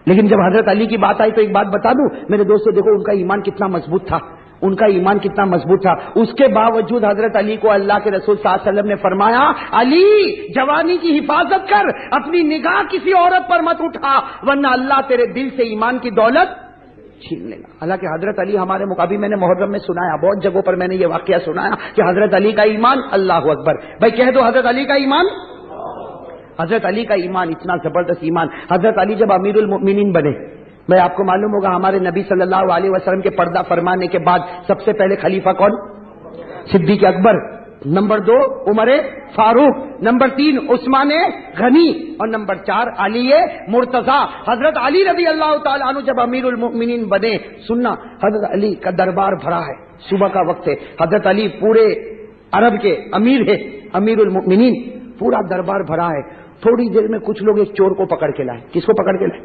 لیکن جب حضرت علی کی بات آئی تو ایک بات بتا دوں میرے دوستو، دیکھو ان کا ایمان کتنا مضبوط تھا، ان کا ایمان کتنا مضبوط تھا. اس کے باوجود حضرت علی کو اللہ کے رسول صلی اللہ علیہ وسلم نے فرمایا، علی جوانی کی حفاظت کر، اپنی نگاہ کسی عورت پر مت اٹھا ورنہ اللہ تیرے دل سے ایمان کی دولت چھین لے گا. حالانکہ حضرت علی ہمارے مقابل، میں نے محرم میں سنایا، بہت جگہوں پر میں نے یہ واقعہ سنایا کہ حضرت علی کا ایمان، اللہ اکبر بھائی کہہ دو حضرت علی کا ایمان، حضرت علی کا ایمان اتنا زبردست ایمان. حضرت علی جب امیر المؤمنین بنے، میں آپ کو معلوم ہوگا ہمارے نبی صلی اللہ علیہ وسلم کے پردہ فرمانے کے بعد سب سے پہلے خلیفہ کون؟ صدیق اکبر، نمبر 2 عمر فاروق، نمبر 3 عثمان غنی اور نمبر 4 علی مرتضی. حضرت علی رضی اللہ تعالیٰ عنہ جب امیر المؤمنین بنے، سننا حضرت علی کا دربار بھرا ہے، صبح کا وقت ہے، حضرت علی پورے عرب کے امیر ہے، امیر المؤمنین، پورا دربار بھرا ہے. تھوڑی دیر میں کچھ لوگ ایک چور کو پکڑ کے لائے. کس کو پکڑ کے لائے؟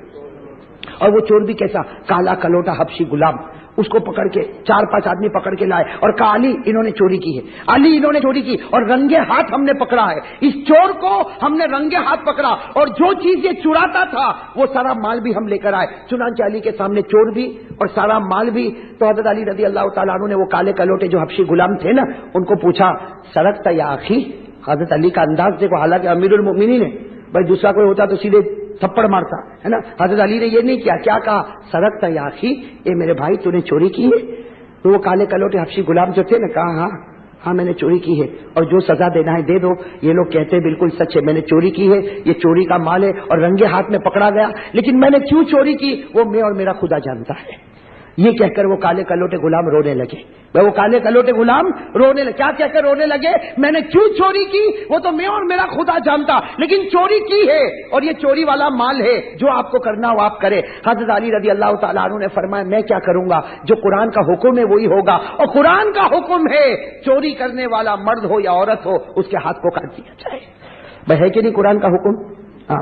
اور وہ چور بھی کیسا؟ کالا کلوٹا حبشی غلام. اس کو پکڑ کے 4-5 آدمی پکڑ کے لائے اور کہا علی انہوں نے چوری کی ہے، علی انہوں نے چوری کی، اور رنگے ہاتھ ہم نے پکڑا ہے، اس چور کو ہم نے رنگے ہاتھ پکڑا اور جو چیز یہ چراتا تھا وہ سارا مال بھی ہم لے کر آئے. چنانچہ علی کے سامنے چور بھی اور سارا مال بھی. تو حضرت علی رضی اللہ تعالیٰ عنہ نے وہ کالے کلوٹے جو حبشی غلام تھے نا، ان کو پوچھا سرقت یا اخی؟ حضرت علی کا انداز دیکھو، حالانکہ امیر المؤمنین ہے، بھائی دوسرا کوئی ہوتا تو سیدھے تھپڑ مارتا ہے نا. حضرت علی نے یہ نہیں کیا، کیا کہا؟ سرقت یا اخی، اے میرے بھائی تو نے چوری کی ہے؟ تو وہ کالے کلوٹے حبشی غلام جو تھے نا، کہا ہاں میں نے چوری کی ہے اور جو سزا دینا ہے دے دو. یہ لوگ کہتے ہیں بالکل سچ ہے، میں نے چوری کی ہے، یہ چوری کا مال ہے اور رنگے ہاتھ میں پکڑا گیا، لیکن میں نے کیوں چوری کی وہ میں اور میرا خدا جانتا ہے. یہ کہہ کر وہ کالے کلوٹے غلام رونے لگے. وہ کالے کلوٹے غلام رونے لگے. کیا کہہ کر رونے لگے؟ میں نے کیوں چوری کی وہ تو میں اور میرا خدا جانتا، لیکن چوری کی ہے اور یہ چوری والا مال ہے، جو آپ کو کرنا وہ آپ کرے. حضرت علی رضی اللہ تعالیٰ عنہ نے فرمایا میں کیا کروں گا، جو قرآن کا حکم ہے وہی ہوگا، اور قرآن کا حکم ہے چوری کرنے والا مرد ہو یا عورت ہو اس کے ہاتھ کو کاٹ دیا جائے. بھائی ہے کہ نہیں قرآن کا حکم؟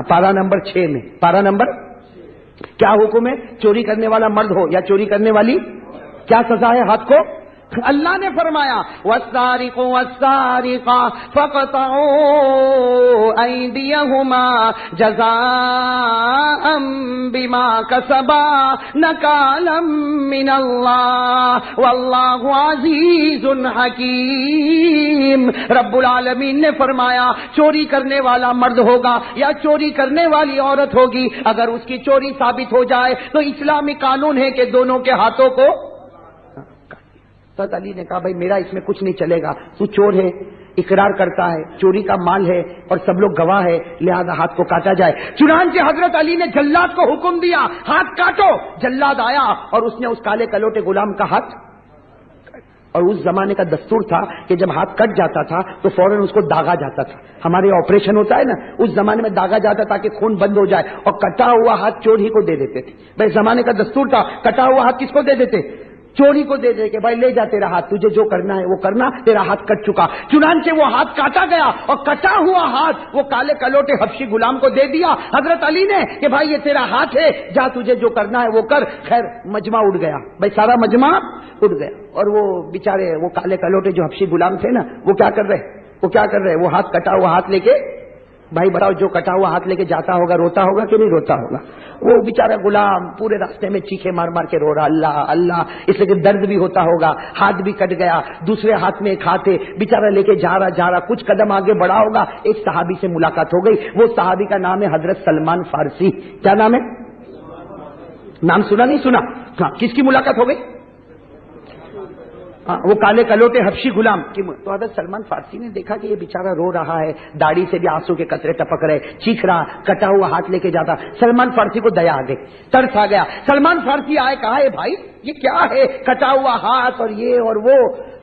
پارہ نمبر 6 میں، پارہ نمبر کیا حکم ہے؟ چوری کرنے والا مرد ہو یا چوری کرنے والی، کیا سزا ہے ہاتھ کو؟ اللہ نے فرمایا والسارق والسارقة فاقطعوا أيديهما جزاء بما كسبا نكالا من الله والله عزيز حكيم. رب العالمین نے فرمایا چوری کرنے والا مرد ہوگا یا چوری کرنے والی عورت ہوگی، اگر اس کی چوری ثابت ہو جائے تو اسلامی قانون ہے کہ دونوں کے ہاتھوں کو. حضرت علی نے کہا بھائی میرا اس میں کچھ نہیں چلے گا، تو چور ہے، اقرار کرتا ہے، چوری کا مال ہے اور سب لوگ گواہ ہے، لہذا ہاتھ کو کاٹا جائے. چنانچہ حضرت علی نے جلاد کو حکم دیا ہاتھ کاٹو. جلاد آیا اور اس نے اس کالے کلوٹے غلام کا ہاتھ، اور اس زمانے کا دستور تھا کہ جب ہاتھ کٹ جاتا تھا تو فوراً اس کو داغا جاتا تھا. ہمارے آپریشن ہوتا ہے نا، اس زمانے میں داغا جاتا تاکہ خون بند ہو جائے، اور کٹا ہوا ہاتھ چور ہی کو دے دیتے تھے. بھائی زمانے کا دستور تھا، کٹا ہوا ہاتھ کس کو دے دیتے؟ چوری کو دے دے کہ بھائی لے جا تیرا ہاتھ، تجھے جو کرنا ہے وہ کرنا، تیرا ہاتھ کٹ چکا. چنانچہ وہ ہاتھ کاٹا گیا اور کٹا ہوا ہاتھ وہ کالے کلوٹے حبشی غلام کو دے دیا حضرت علی نے کہ بھائی یہ تیرا ہاتھ ہے، جا تجھے جو کرنا ہے وہ کر. خیر مجمع اٹھ گیا، بھائی سارا مجمع اٹھ گیا، اور وہ بیچارے وہ کالے کلوٹے جو حبشی غلام تھے نا، وہ کیا کر رہے؟ وہ ہاتھ کٹا ہوا ہاتھ لے کے، بھائی بتاؤ جو کٹا ہوا ہاتھ لے کے جاتا ہوگا روتا ہوگا کہ نہیں روتا ہوگا؟ وہ بیچارہ غلام پورے راستے میں چیخے مار مار کے رو رہا اللہ اللہ، اس لیے کہ درد بھی ہوتا ہوگا، ہاتھ بھی کٹ گیا، دوسرے ہاتھ میں ایک ہاتھ ہے، بیچارہ لے کے جا رہا کچھ قدم آگے بڑھا ہوگا، ایک صحابی سے ملاقات ہو گئی. وہ صحابی کا نام ہے حضرت سلمان فارسی. کیا نام ہے؟ نام سنا نہیں سنا؟ ہاں. کس کی ملاقات ہو گئی؟ وہ کالے کلوٹے حبشی غلام کی. تو حضرت سلمان فارسی نے دیکھا کہ یہ بیچارہ رو رہا ہے، داڑھی سے بھی آنسو کے قطرے ٹپک رہے، چیخ رہا، کٹا ہوا ہاتھ لے کے جاتا. سلمان فارسی کو دیا آ گئی، ترس آ گیا. سلمان فارسی آئے، کہا ہے بھائی یہ کیا ہے، کٹا ہوا ہاتھ اور یہ اور وہ.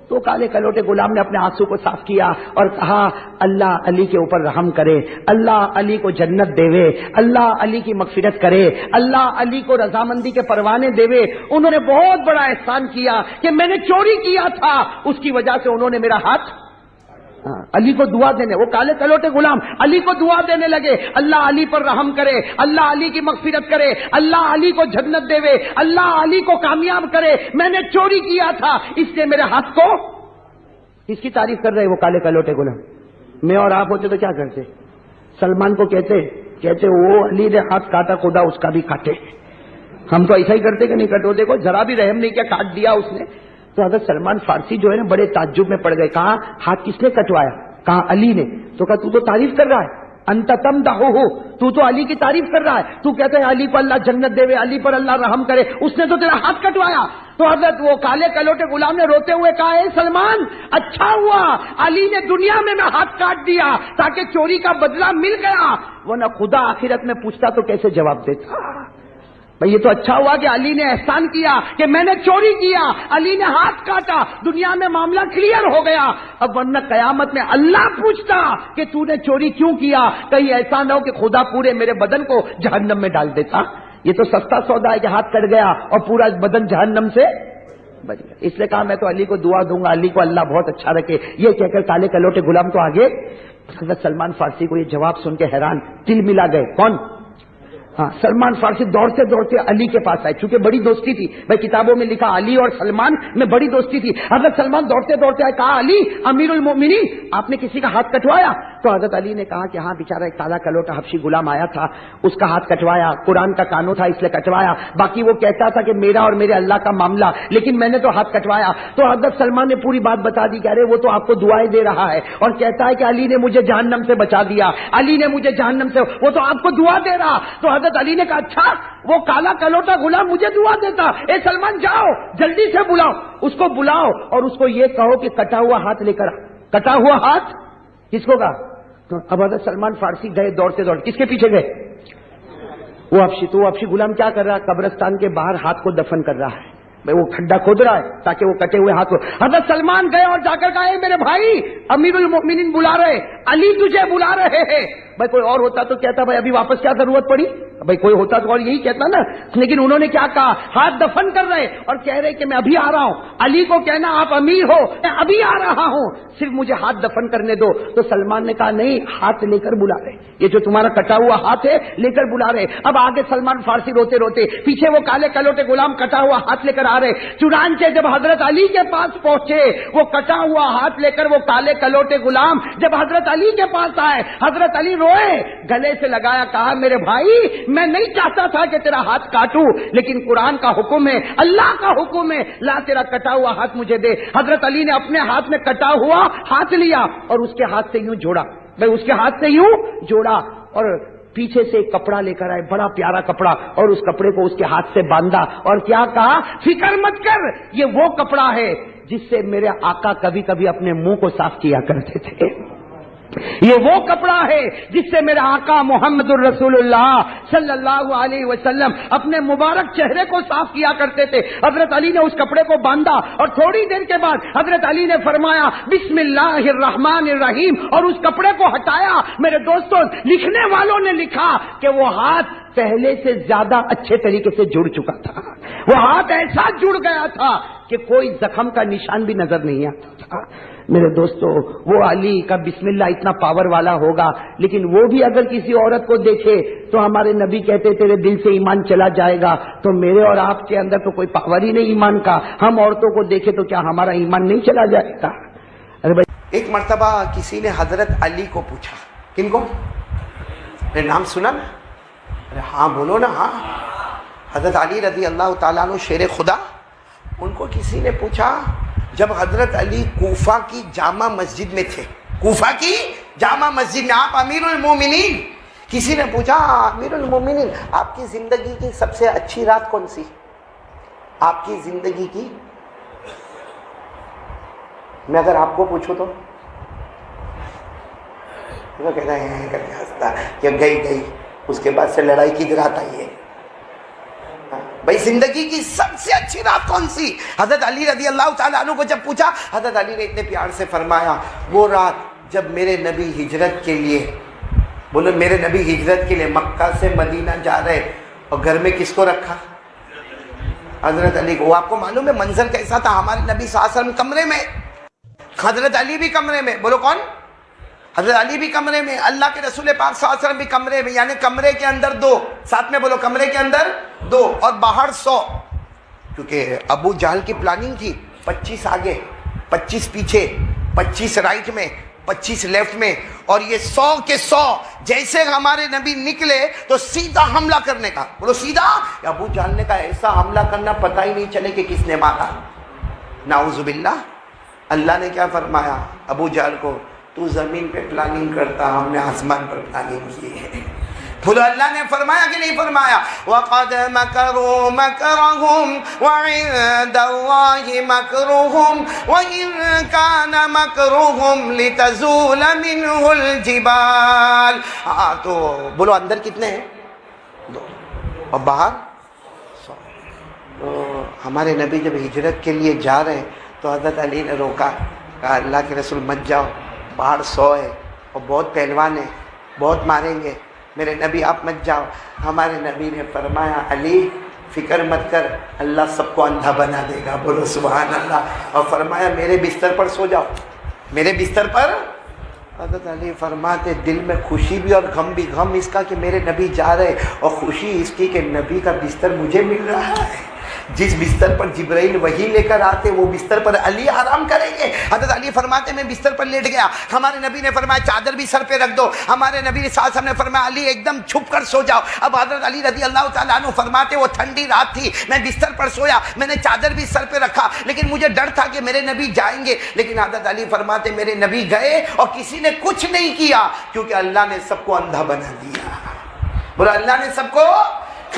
تو کالے کلوٹے غلام نے اپنے آنسو کو صاف کیا اور کہا اللہ علی کے اوپر رحم کرے، اللہ علی کو جنت دے، اللہ علی کی مغفرت کرے، اللہ علی کو رضامندی کے پروانے دے. انہوں نے بہت بڑا احسان کیا کہ میں نے چوری کیا تھا، اس کی وجہ سے انہوں نے میرا ہاتھ. علی کو دعا دینے، وہ کالے کلوٹے غلام علی کو دعا دینے لگے، اللہ علی پر رحم کرے، اللہ علی کی مغفرت کرے، اللہ علی کو جنت دے، اللہ علی کو کامیاب کرے، میں نے چوری کیا تھا اس سے میرے ہاتھ کو. اس کی تعریف کر رہے وہ کالے کلوٹے غلام. میں اور آپ ہوتے تو کیا کرتے؟ سلمان کو کہتے وہ علی نے ہاتھ کاٹا، خدا اس کا بھی کاٹے. ہم تو ایسا ہی کرتے کہ نہیں کٹو، دیکھو ذرا بھی رحم نہیں کیا، کاٹ دیا اس نے. تو حضرت سلمان فارسی جو ہے نا بڑے تعجب میں پڑ گئے. کہا ہاتھ کس نے کٹوایا؟ کہا علی نے. تو کہا تو تعریف کر رہا ہے، انت تمدحہ، تو علی کی تعریف کر رہا ہے، تو کہتا ہے علی کو اللہ جنت دے، علی پر اللہ رحم کرے، اس نے تو تیرا ہاتھ کٹوایا. تو حضرت وہ کالے کلوٹے غلام نے روتے ہوئے کہا اے سلمان اچھا ہوا علی نے دنیا میں ہاتھ کاٹ دیا تاکہ چوری کا بدلہ مل گیا، ورنہ خدا آخرت میں پوچھتا تو کیسے جواب دیتا. بھئی یہ تو اچھا ہوا کہ علی نے احسان کیا کہ میں نے چوری کیا، علی نے ہاتھ کاٹا، دنیا میں معاملہ کلیئر ہو گیا. اب ورنہ قیامت میں اللہ پوچھتا کہ تو نے چوری کیوں کیا، کہیں ایسا نہ ہو کہ خدا پورے میرے بدن کو جہنم میں ڈال دیتا. یہ تو سستا سودا ہے کہ ہاتھ کٹ گیا اور پورا بدن جہنم سے بچ گیا. اس لیے کہا میں تو علی کو دعا دوں گا، علی کو اللہ بہت اچھا رکھے. یہ کہہ کر کالے کلوٹے غلام تو آگے. حضرت سلمان فارسی کو یہ جواب سن کے حیران، دل ملا گئے. کون؟ ہاں، سلمان فارسی دوڑتے دوڑتے علی کے پاس آئے، چونکہ بڑی دوستی تھی. بھائی کتابوں میں لکھا علی اور سلمان میں بڑی دوستی تھی. حضرت سلمان دوڑتے دوڑتے آئے، کہا علی امیر المؤمنین آپ نے کسی کا ہاتھ کٹوایا؟ تو حضرت علی نے کہا کہ ہاں بیچارہ ایک کالا کلوٹا حبشی غلام آیا تھا، اس کا ہاتھ کٹوایا، قرآن کا قانون تھا اس لیے کٹوایا، باقی وہ کہتا تھا کہ میرا اور میرے اللہ کا معاملہ، لیکن میں نے تو ہاتھ کٹوایا. تو حضرت سلمان نے پوری بات بتا دی کہ ارے وہ تو آپ کو دعائیں دے رہا ہے اور کہتا ہے کہ علی نے مجھے جہنم سے بچا دیا، علی نے مجھے جہنم سے، وہ تو آپ کو دعا دے رہا. تو حضرت علی نے کہا اچھا وہ کالا کلوٹا غلام مجھے دعا دیتا، اے سلمان جاؤ جلدی سے بلاؤ اس کو، بلاؤ اور اس کو یہ کہو کہ کٹا ہوا ہاتھ لے کر آ. کٹا ہوا ہاتھ کس کو کہا؟ تو اب حضرت سلمان فارسی گئے دوڑتے دوڑتے، کس کے پیچھے گئے؟ وہ حبشی. تو وہ حبشی غلام کیا کر رہا ہے؟ قبرستان کے باہر ہاتھ کو دفن کر رہا ہے. بھائی وہ کھڈا کھود رہا ہے تاکہ وہ کٹے ہوئے ہاتھ کو. حضرت سلمان گئے اور جا کر کہا اے میرے بھائی امیر المؤمنین بلا رہے، علی تجھے بلا رہے ہیں. بھائی کوئی اور ہوتا تو کہتا بھائی ابھی واپس کیا ضرورت پڑی، بھائی کوئی ہوتا تو اور یہی کہتا نا. لیکن انہوں نے کیا کہا؟ ہاتھ دفن کر رہے اور کہہ رہے کہ میں ابھی آ رہا ہوں. علی کو کہنا آپ امیر ہو، میں ابھی آ رہا ہوں، صرف مجھے ہاتھ دفن کرنے دو. تو سلمان نے کہا نہیں، ہاتھ لے کر بلا رہے، یہ جو تمہارا کٹا ہوا ہاتھ ہے لے کر بلا رہے. اب آگے سلمان فارسی روتے روتے، پیچھے وہ کالے کلوٹے غلام کٹا ہوا ہاتھ لے کر آ رہے. چنانچہ جب حضرت علی کے پاس پہنچے وہ کٹا ہوا ہاتھ لے کر، وہ کالے کلوٹے غلام جب حضرت علی کے پاس آئے، حضرت علی روئے، گلے سے لگایا، کہا میرے بھائی میں نہیں چاہتا تھا کہ تیرا ہاتھ کاٹوں، لیکن قرآن کا حکم ہے، اللہ کا حکم ہے، لا تیرا کٹا ہوا ہاتھ مجھے دے. حضرت علی نے اپنے ہاتھ میں کٹا ہوا ہاتھ لیا اور اس کے ہاتھ سے یوں جوڑا. بھائی اس کے ہاتھ سے یوں جوڑا اور پیچھے سے ایک کپڑا لے کر آئے، بڑا پیارا کپڑا، اور اس کپڑے کو اس کے ہاتھ سے باندھا اور کیا کہا؟ فکر مت کر، یہ وہ کپڑا ہے جس سے میرے آقا کبھی کبھی اپنے منہ کو صاف کیا کرتے تھے، یہ وہ کپڑا ہے جس سے میرے آقا محمد الرسول اللہ صلی اللہ علیہ وسلم اپنے مبارک چہرے کو صاف کیا کرتے تھے. حضرت علی نے اس کپڑے کو باندھا اور تھوڑی دیر کے بعد حضرت علی نے فرمایا بسم اللہ الرحمن الرحیم اور اس کپڑے کو ہٹایا. میرے دوستوں، لکھنے والوں نے لکھا کہ وہ ہاتھ پہلے سے زیادہ اچھے طریقے سے جڑ چکا تھا، وہ ہاتھ ایسا جڑ گیا تھا کہ کوئی زخم کا نشان بھی نظر نہیں آتا تھا. میرے دوستو، وہ علی کا بسم اللہ اتنا پاور والا ہوگا، لیکن وہ بھی اگر کسی عورت کو دیکھے تو ہمارے نبی کہتے تیرے دل سے ایمان چلا جائے گا. تو میرے اور آپ کے اندر تو کوئی پاور ہی نہیں ایمان کا، ہم عورتوں کو دیکھے تو کیا ہمارا ایمان نہیں چلا جائے گا؟ ارے بھائی، ایک مرتبہ کسی نے حضرت علی کو پوچھا. کن کو؟ میرے نام سنا نا؟ ارے ہاں بولو نا. ہاں، حضرت علی رضی اللہ تعالیٰ عنہ شیر خدا. ان کو کسی نے پوچھا جب حضرت علی کوفہ کی جامع مسجد میں تھے، کوفہ کی جامع مسجد میں آپ امیر المومنین، کسی نے پوچھا امیر المومنین آپ کی زندگی کی سب سے اچھی رات کون سی؟ آپ کی زندگی کی، میں اگر آپ کو پوچھوں تو کہتا ہے کر کے ہنستا کہ گئی اس کے بعد سے لڑائی کی رات آئی ہے. بھائی زندگی کی سب سے اچھی رات کون سی؟ حضرت علی رضی اللہ تعالیٰ عنہ کو جب پوچھا، حضرت علی نے اتنے پیار سے فرمایا وہ رات جب میرے نبی ہجرت کے لیے، بولو میرے نبی ہجرت کے لیے مکہ سے مدینہ جا رہے اور گھر میں کس کو رکھا؟ حضرت علی کو. وہ آپ کو معلوم ہے منظر کیسا تھا؟ ہمارے نبی صلی اللہ علیہ وسلم کمرے میں، حضرت علی بھی کمرے میں. بولو کون؟ حضرت علی بھی کمرے میں، اللہ کے رسول پاک صلی اللہ علیہ وسلم بھی کمرے میں، یعنی کمرے کے اندر دو، ساتھ میں بولو کمرے کے اندر دو اور باہر 100. کیونکہ ابو جہل کی پلاننگ تھی، 25 آگے، 25 پیچھے، 25 رائٹ میں، 25 لیفٹ میں، اور یہ 100 کے 100 جیسے ہمارے نبی نکلے تو سیدھا حملہ کرنے کا، بولو سیدھا، ابو جہل نے کہا ایسا حملہ کرنا پتہ ہی نہیں چلے کہ کس نے مارا، نعوذ باللہ۔ اللہ نے کیا فرمایا ابو جہل کو، تو زمین پہ پلاننگ کرتا، ہم نے آسمان پر پلاننگ کی ہے۔ بولو اللہ نے فرمایا کہ نہیں فرمایا؟ وَقَدْ مَكَرُوا مَكْرَهُمْ وَعِندَ اللَّهِ مَكْرُهُمْ وَإِن كَانَ مَكْرُهُمْ لِتَزُولَ مِنْهُ الْجِبَالُ۔ تو بولو اندر کتنے ہیں؟ 2 اور باہر 100۔ تو ہمارے نبی جب ہجرت کے لیے جا رہے ہیں تو حضرت علی نے روکا، کہا اللہ کے رسول مت جاؤ، باہر 100 ہے اور بہت پہلوان ہیں، بہت ماریں گے، میرے نبی آپ مت جاؤ۔ ہمارے نبی نے فرمایا علی فکر مت کر، اللہ سب کو اندھا بنا دے گا، بولو سبحان اللہ۔ اور فرمایا میرے بستر پر سو جاؤ، میرے بستر پر۔ حضرت علی فرماتے دل میں خوشی بھی اور غم بھی، غم اس کا کہ میرے نبی جا رہے، اور خوشی اس کی کہ نبی کا بستر مجھے مل رہا ہے۔ جس بستر پر جبرائیل وحی لے کر آتے وہ بستر پر علی آرام کریں گے۔ حضرت علی فرماتے میں بستر پر لیٹ گیا، ہمارے نبی نے فرمایا چادر بھی سر پہ رکھ دو، ہمارے نبی صلی اللہ علیہ وسلم نے فرمایا علی ایک دم چھپ کر سو جاؤ۔ اب حضرت علی رضی اللہ تعالیٰ عنہ فرماتے وہ ٹھنڈی رات تھی، میں بستر پر سویا، میں نے چادر بھی سر پہ رکھا، لیکن مجھے ڈر تھا کہ میرے نبی جائیں گے، لیکن حضرت علی فرماتے میرے نبی گئے اور کسی نے کچھ نہیں کیا، کیونکہ اللہ نے سب کو اندھا بنا دیا۔ بولا اللہ نے سب کو،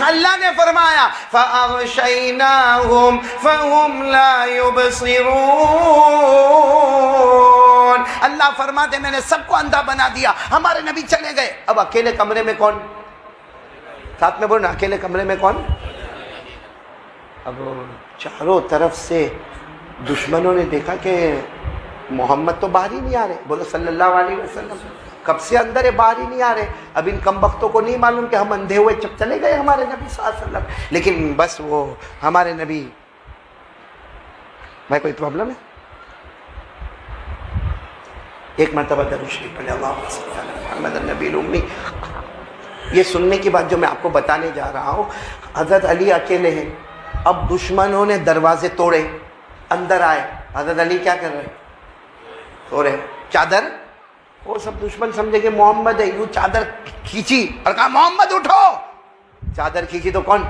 اللہ نے فرمایا فَأَغْشَيْنَاهُمْ فَهُمْ لَا يُبْصِرُونَ۔ اللہ فرماتے میں نے سب کو اندھا بنا دیا، ہمارے نبی چلے گئے۔ اب اکیلے کمرے میں کون؟ ساتھ میں بولنا، اکیلے کمرے میں کون؟ اب چاروں طرف سے دشمنوں نے دیکھا کہ محمد تو باہر ہی نہیں آ رہے، بولو صلی اللہ علیہ وسلم، کب سے اندر ہے باہر ہی نہیں آ رہے۔ اب ان کم بختوں کو نہیں معلوم کہ ہم اندھے ہوئے چپ چلے گئے ہمارے نبی صلی اللہ علیہ وسلم، لیکن بس وہ ہمارے نبی، بھائی کوئی پرابلم ہے؟ ایک مرتبہ درود شریف پڑھیں، اللہم صلی علی محمد النبی الامی۔ یہ سننے کی بات جو میں آپ کو بتانے جا رہا ہوں، حضرت علی اکیلے ہیں، اب دشمنوں نے دروازے توڑے، اندر آئے، حضرت علی کیا کر رہے؟ توڑے چادر، وہ سب دشمن سمجھے کہ محمد ہے، یوں چادر کھینچی اور کہا محمد اٹھو، چادر کھینچی تو کون؟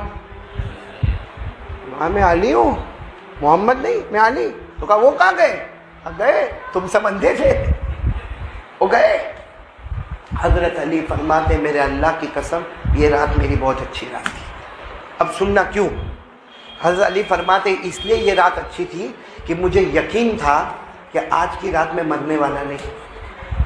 میں علی ہوں، محمد نہیں، میں علی۔ تو کہا وہ کہاں گئے؟ گئے، تم سب اندھے تھے، وہ گئے۔ حضرت علی فرماتے میرے اللہ کی قسم یہ رات میری بہت اچھی رات تھی۔ اب سننا کیوں؟ حضرت علی فرماتے اس لیے یہ رات اچھی تھی کہ مجھے یقین تھا کہ آج کی رات میں مرنے والا نہیں۔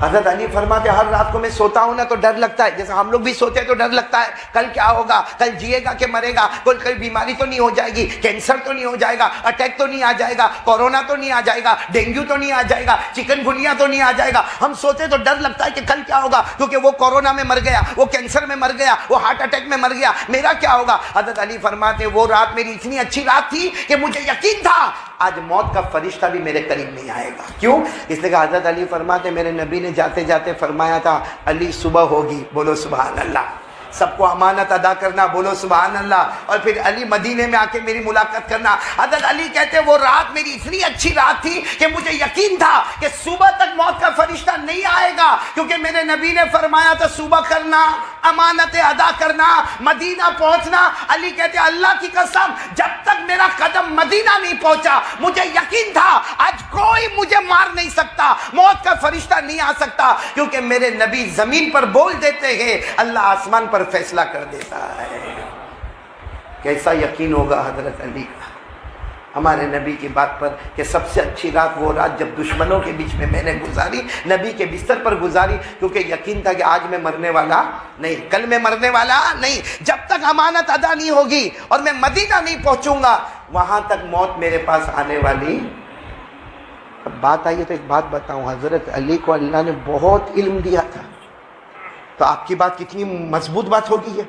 حضرت علی فرماتے ہر رات کو میں سوتا ہوں نا تو ڈر لگتا ہے، جیسے ہم لوگ بھی سوتے ہیں تو ڈر لگتا ہے کل کیا ہوگا، کل جیے گا کہ مرے گا، کوئی بیماری تو نہیں ہو جائے گی، کینسر تو نہیں ہو جائے گا، اٹیک تو نہیں آ جائے گا، کورونا تو نہیں آ جائے گا، ڈینگو تو نہیں آ جائے گا، چکن گنیا تو نہیں آ جائے گا۔ ہم سوتے تو ڈر لگتا ہے کہ کل کیا ہوگا، کیونکہ وہ کورونا میں مر گیا، وہ کینسر میں مر گیا، وہ ہارٹ اٹیک میں مر گیا، میرا کیا ہوگا۔ حضرت علی فرماتے وہ رات میری اتنی اچھی رات تھی کہ مجھے یقین تھا آج موت کا فرشتہ بھی میرے قریب نہیں آئے گا۔ کیوں؟ اس لیے کہ حضرت علی فرماتے میرے نبی نے جاتے جاتے فرمایا تھا علی صبح ہوگی، بولو سبحان اللہ، سب کو امانت ادا کرنا، بولو سبحان اللہ، اور پھر علی مدینے میں آ کے میری ملاقات کرنا۔ حضرت علی کہتے وہ رات میری اتنی اچھی رات تھی کہ مجھے یقین تھا کہ صبح تک موت کا فرشتہ نہیں آئے گا، کیونکہ میرے نبی نے فرمایا تھا صبح کرنا، امانتیں ادا کرنا، مدینہ پہنچنا۔ علی کہتے اللہ کی قسم جب تک میرا قدم مدینہ نہیں پہنچا مجھے یقین تھا آج کوئی مجھے مار نہیں سکتا، موت کا فرشتہ نہیں آ سکتا، کیونکہ میرے نبی زمین پر بول دیتے ہیں اللہ آسمان پر فیصلہ کر دیتا ہے۔ کیسا یقین ہوگا حضرت علی کا ہمارے نبی کی بات پر کہ سب سے اچھی رات وہ رات جب دشمنوں کے بیچ میں نے گزاری، نبی کے بستر پر گزاری، کیونکہ یقین تھا کہ آج میں مرنے والا نہیں، کل میں مرنے والا نہیں، جب تک امانت ادا نہیں ہوگی اور میں مدینہ نہیں پہنچوں گا وہاں تک موت میرے پاس آنے والی۔ اب بات آئی ہے تو ایک بات بتاؤں، حضرت علی کو اللہ نے بہت علم دیا تھا، تو آپ کی بات کتنی مضبوط بات ہوگی،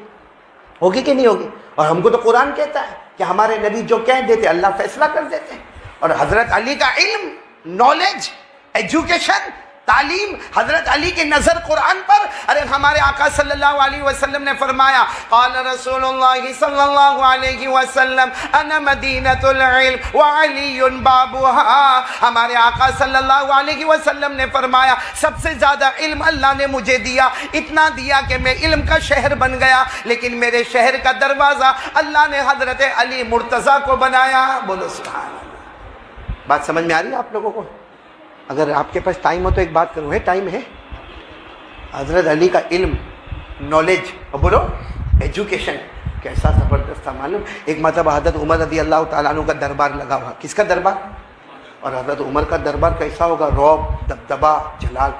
ہوگی کہ نہیں ہوگی؟ اور ہم کو تو قرآن کہتا ہے کہ ہمارے نبی جو کہہ دیتے اللہ فیصلہ کر دیتے ہیں، اور حضرت علی کا علم، نالج، ایجوکیشن تعلیم حضرت علی کی نظر قرآن پر. ارے ہمارے آقا صلی اللہ علیہ وسلم نے فرمایا قال رسول اللہ صلی اللہ علیہ وسلم انا مدینۃ العلم وعلی بابها. ہمارے آقا صلی اللہ علیہ وسلم نے فرمایا سب سے زیادہ علم اللہ نے مجھے دیا, اتنا دیا کہ میں علم کا شہر بن گیا, لیکن میرے شہر کا دروازہ اللہ نے حضرت علی مرتضیٰ کو بنایا. بولو سبحان اللہ. بات سمجھ میں آ رہی ہے آپ لوگوں کو؟ اگر آپ کے پاس ٹائم ہو تو ایک بات کروں. ہے ٹائم ہے؟ حضرت علی کا علم, نالج, اور بولو ایجوکیشن کیسا زبردست تھا معلوم. ایک مرتبہ حضرت عمر رضی اللہ تعالیٰ عنہ کا دربار لگا ہوا. کس کا دربار؟ اور حضرت عمر کا دربار کیسا ہوگا؟ رعب, دبدبا, جلال.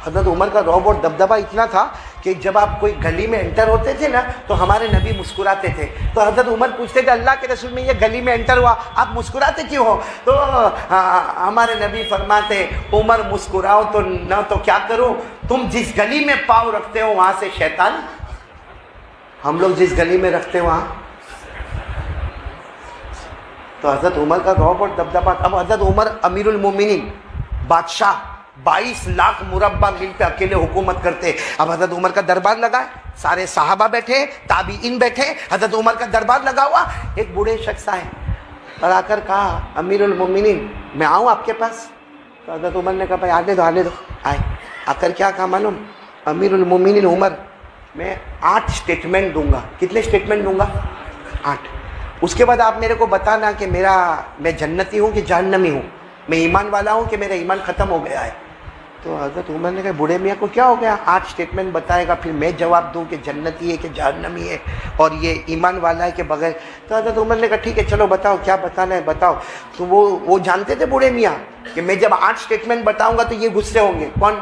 حضرت عمر کا رعب اور دبدبا اتنا تھا کہ جب آپ کوئی گلی میں انٹر ہوتے تھے نا تو ہمارے نبی مسکراتے تھے. تو حضرت عمر پوچھتے تھے اللہ کے رسول میں یہ گلی میں انٹر ہوا, آپ مسکراتے کیوں ہو؟ تو ہمارے نبی فرماتے عمر مسکراؤ تو نہ تو کیا کروں, تم جس گلی میں پاؤں رکھتے ہو وہاں سے شیطان, ہم لوگ جس گلی میں رکھتے ہیں وہاں. تو حضرت عمر کا رعب اور دبدبا. اب حضرت عمر امیر المومنین, بادشاہ, 22 لاکھ مربع میل پہ اکیلے حکومت کرتے. اب حضرت عمر کا دربار لگا, سارے صحابہ بیٹھے, تابعین بیٹھے, حضرت عمر کا دربار لگا ہوا. ایک بوڑھے شخص آئے اور آ کر کہا امیر المومنین میں آؤں آپ کے پاس؟ تو حضرت عمر نے کہا بھائی آنے دو آنے دو. آئے, آ کر کیا کہا معلوم؟ امیر المومنین عمر میں 8 اسٹیٹمنٹ دوں گا. کتنے اسٹیٹمنٹ دوں گا؟ 8. اس کے بعد آپ میرے کو بتانا کہ میں جنتی ہوں کہ جہنمی ہوں, میں ایمان والا ہوں کہ میرا ایمان ختم ہو گیا ہے. تو حضرت عمر نے کہا بوڑھے میاں کو کیا ہو گیا, 8 اسٹیٹمنٹ بتائے گا پھر میں جواب دوں کہ جنتی ہے کہ جہنمی ہے اور یہ ایمان والا ہے کہ بغیر. تو حضرت عمر نے کہا ٹھیک ہے چلو بتاؤ کیا بتانا ہے بتاؤ. تو وہ جانتے تھے بوڑھے میاں کہ میں جب 8 اسٹیٹمنٹ بتاؤں گا تو یہ غصے ہوں گے. کون؟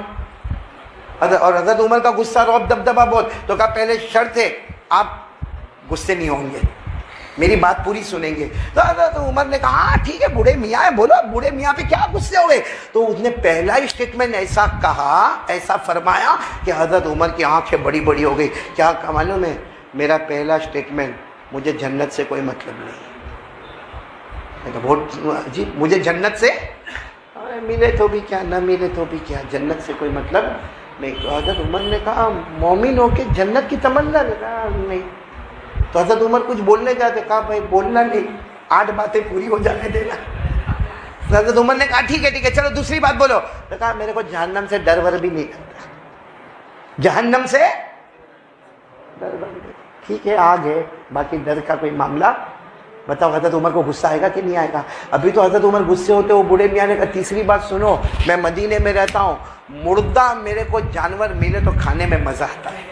اور حضرت عمر کا غصہ رعب دبدبا بہت. تو کہا پہلے شرط ہے آپ غصے نہیں ہوں گے, میری بات پوری سنیں گے. تو حضرت عمر نے کہا ہاں ٹھیک ہے بوڑھے میاں ہے, بولو بوڑھے میاں پہ کیا غصے ہوئے. تو اس نے پہلا اسٹیٹمنٹ ایسا کہا, ایسا فرمایا کہ حضرت عمر کی آنکھیں بڑی بڑی ہو گئی. کیا معلوم ہے؟ میرا پہلا اسٹیٹمنٹ مجھے جنت سے کوئی مطلب نہیں. بہت عجیب, مجھے جنت سے ملے تو بھی کیا نہ ملے تو بھی کیا, جنت سے کوئی مطلب نہیں. تو حضرت عمر نے کہا مومن ہو کے جنت کی تمنا نہیں. تو حضرت عمر کچھ بولنے جاتے, کہا بھائی بولنا نہیں, 8 باتیں پوری ہو جانے دینا. تو حضرت عمر نے کہا ٹھیک ہے چلو دوسری بات بولو. تو کہا میرے کو جہنم سے ڈر ور بھی نہیں کرتا, جہنم سے ڈر ور بھی. ٹھیک ہے آگ ہے, باقی ڈر کا کوئی معاملہ بتاؤ. حضرت عمر کو غصہ آئے گا کہ نہیں آئے گا؟ ابھی تو حضرت عمر غصے ہوتے. وہ بوڑھے میاں نے کہا تیسری بات سنو, میں مدینے میں رہتا ہوں, مردہ میرے کو جانور ملے تو کھانے میں مزہ آتا ہے.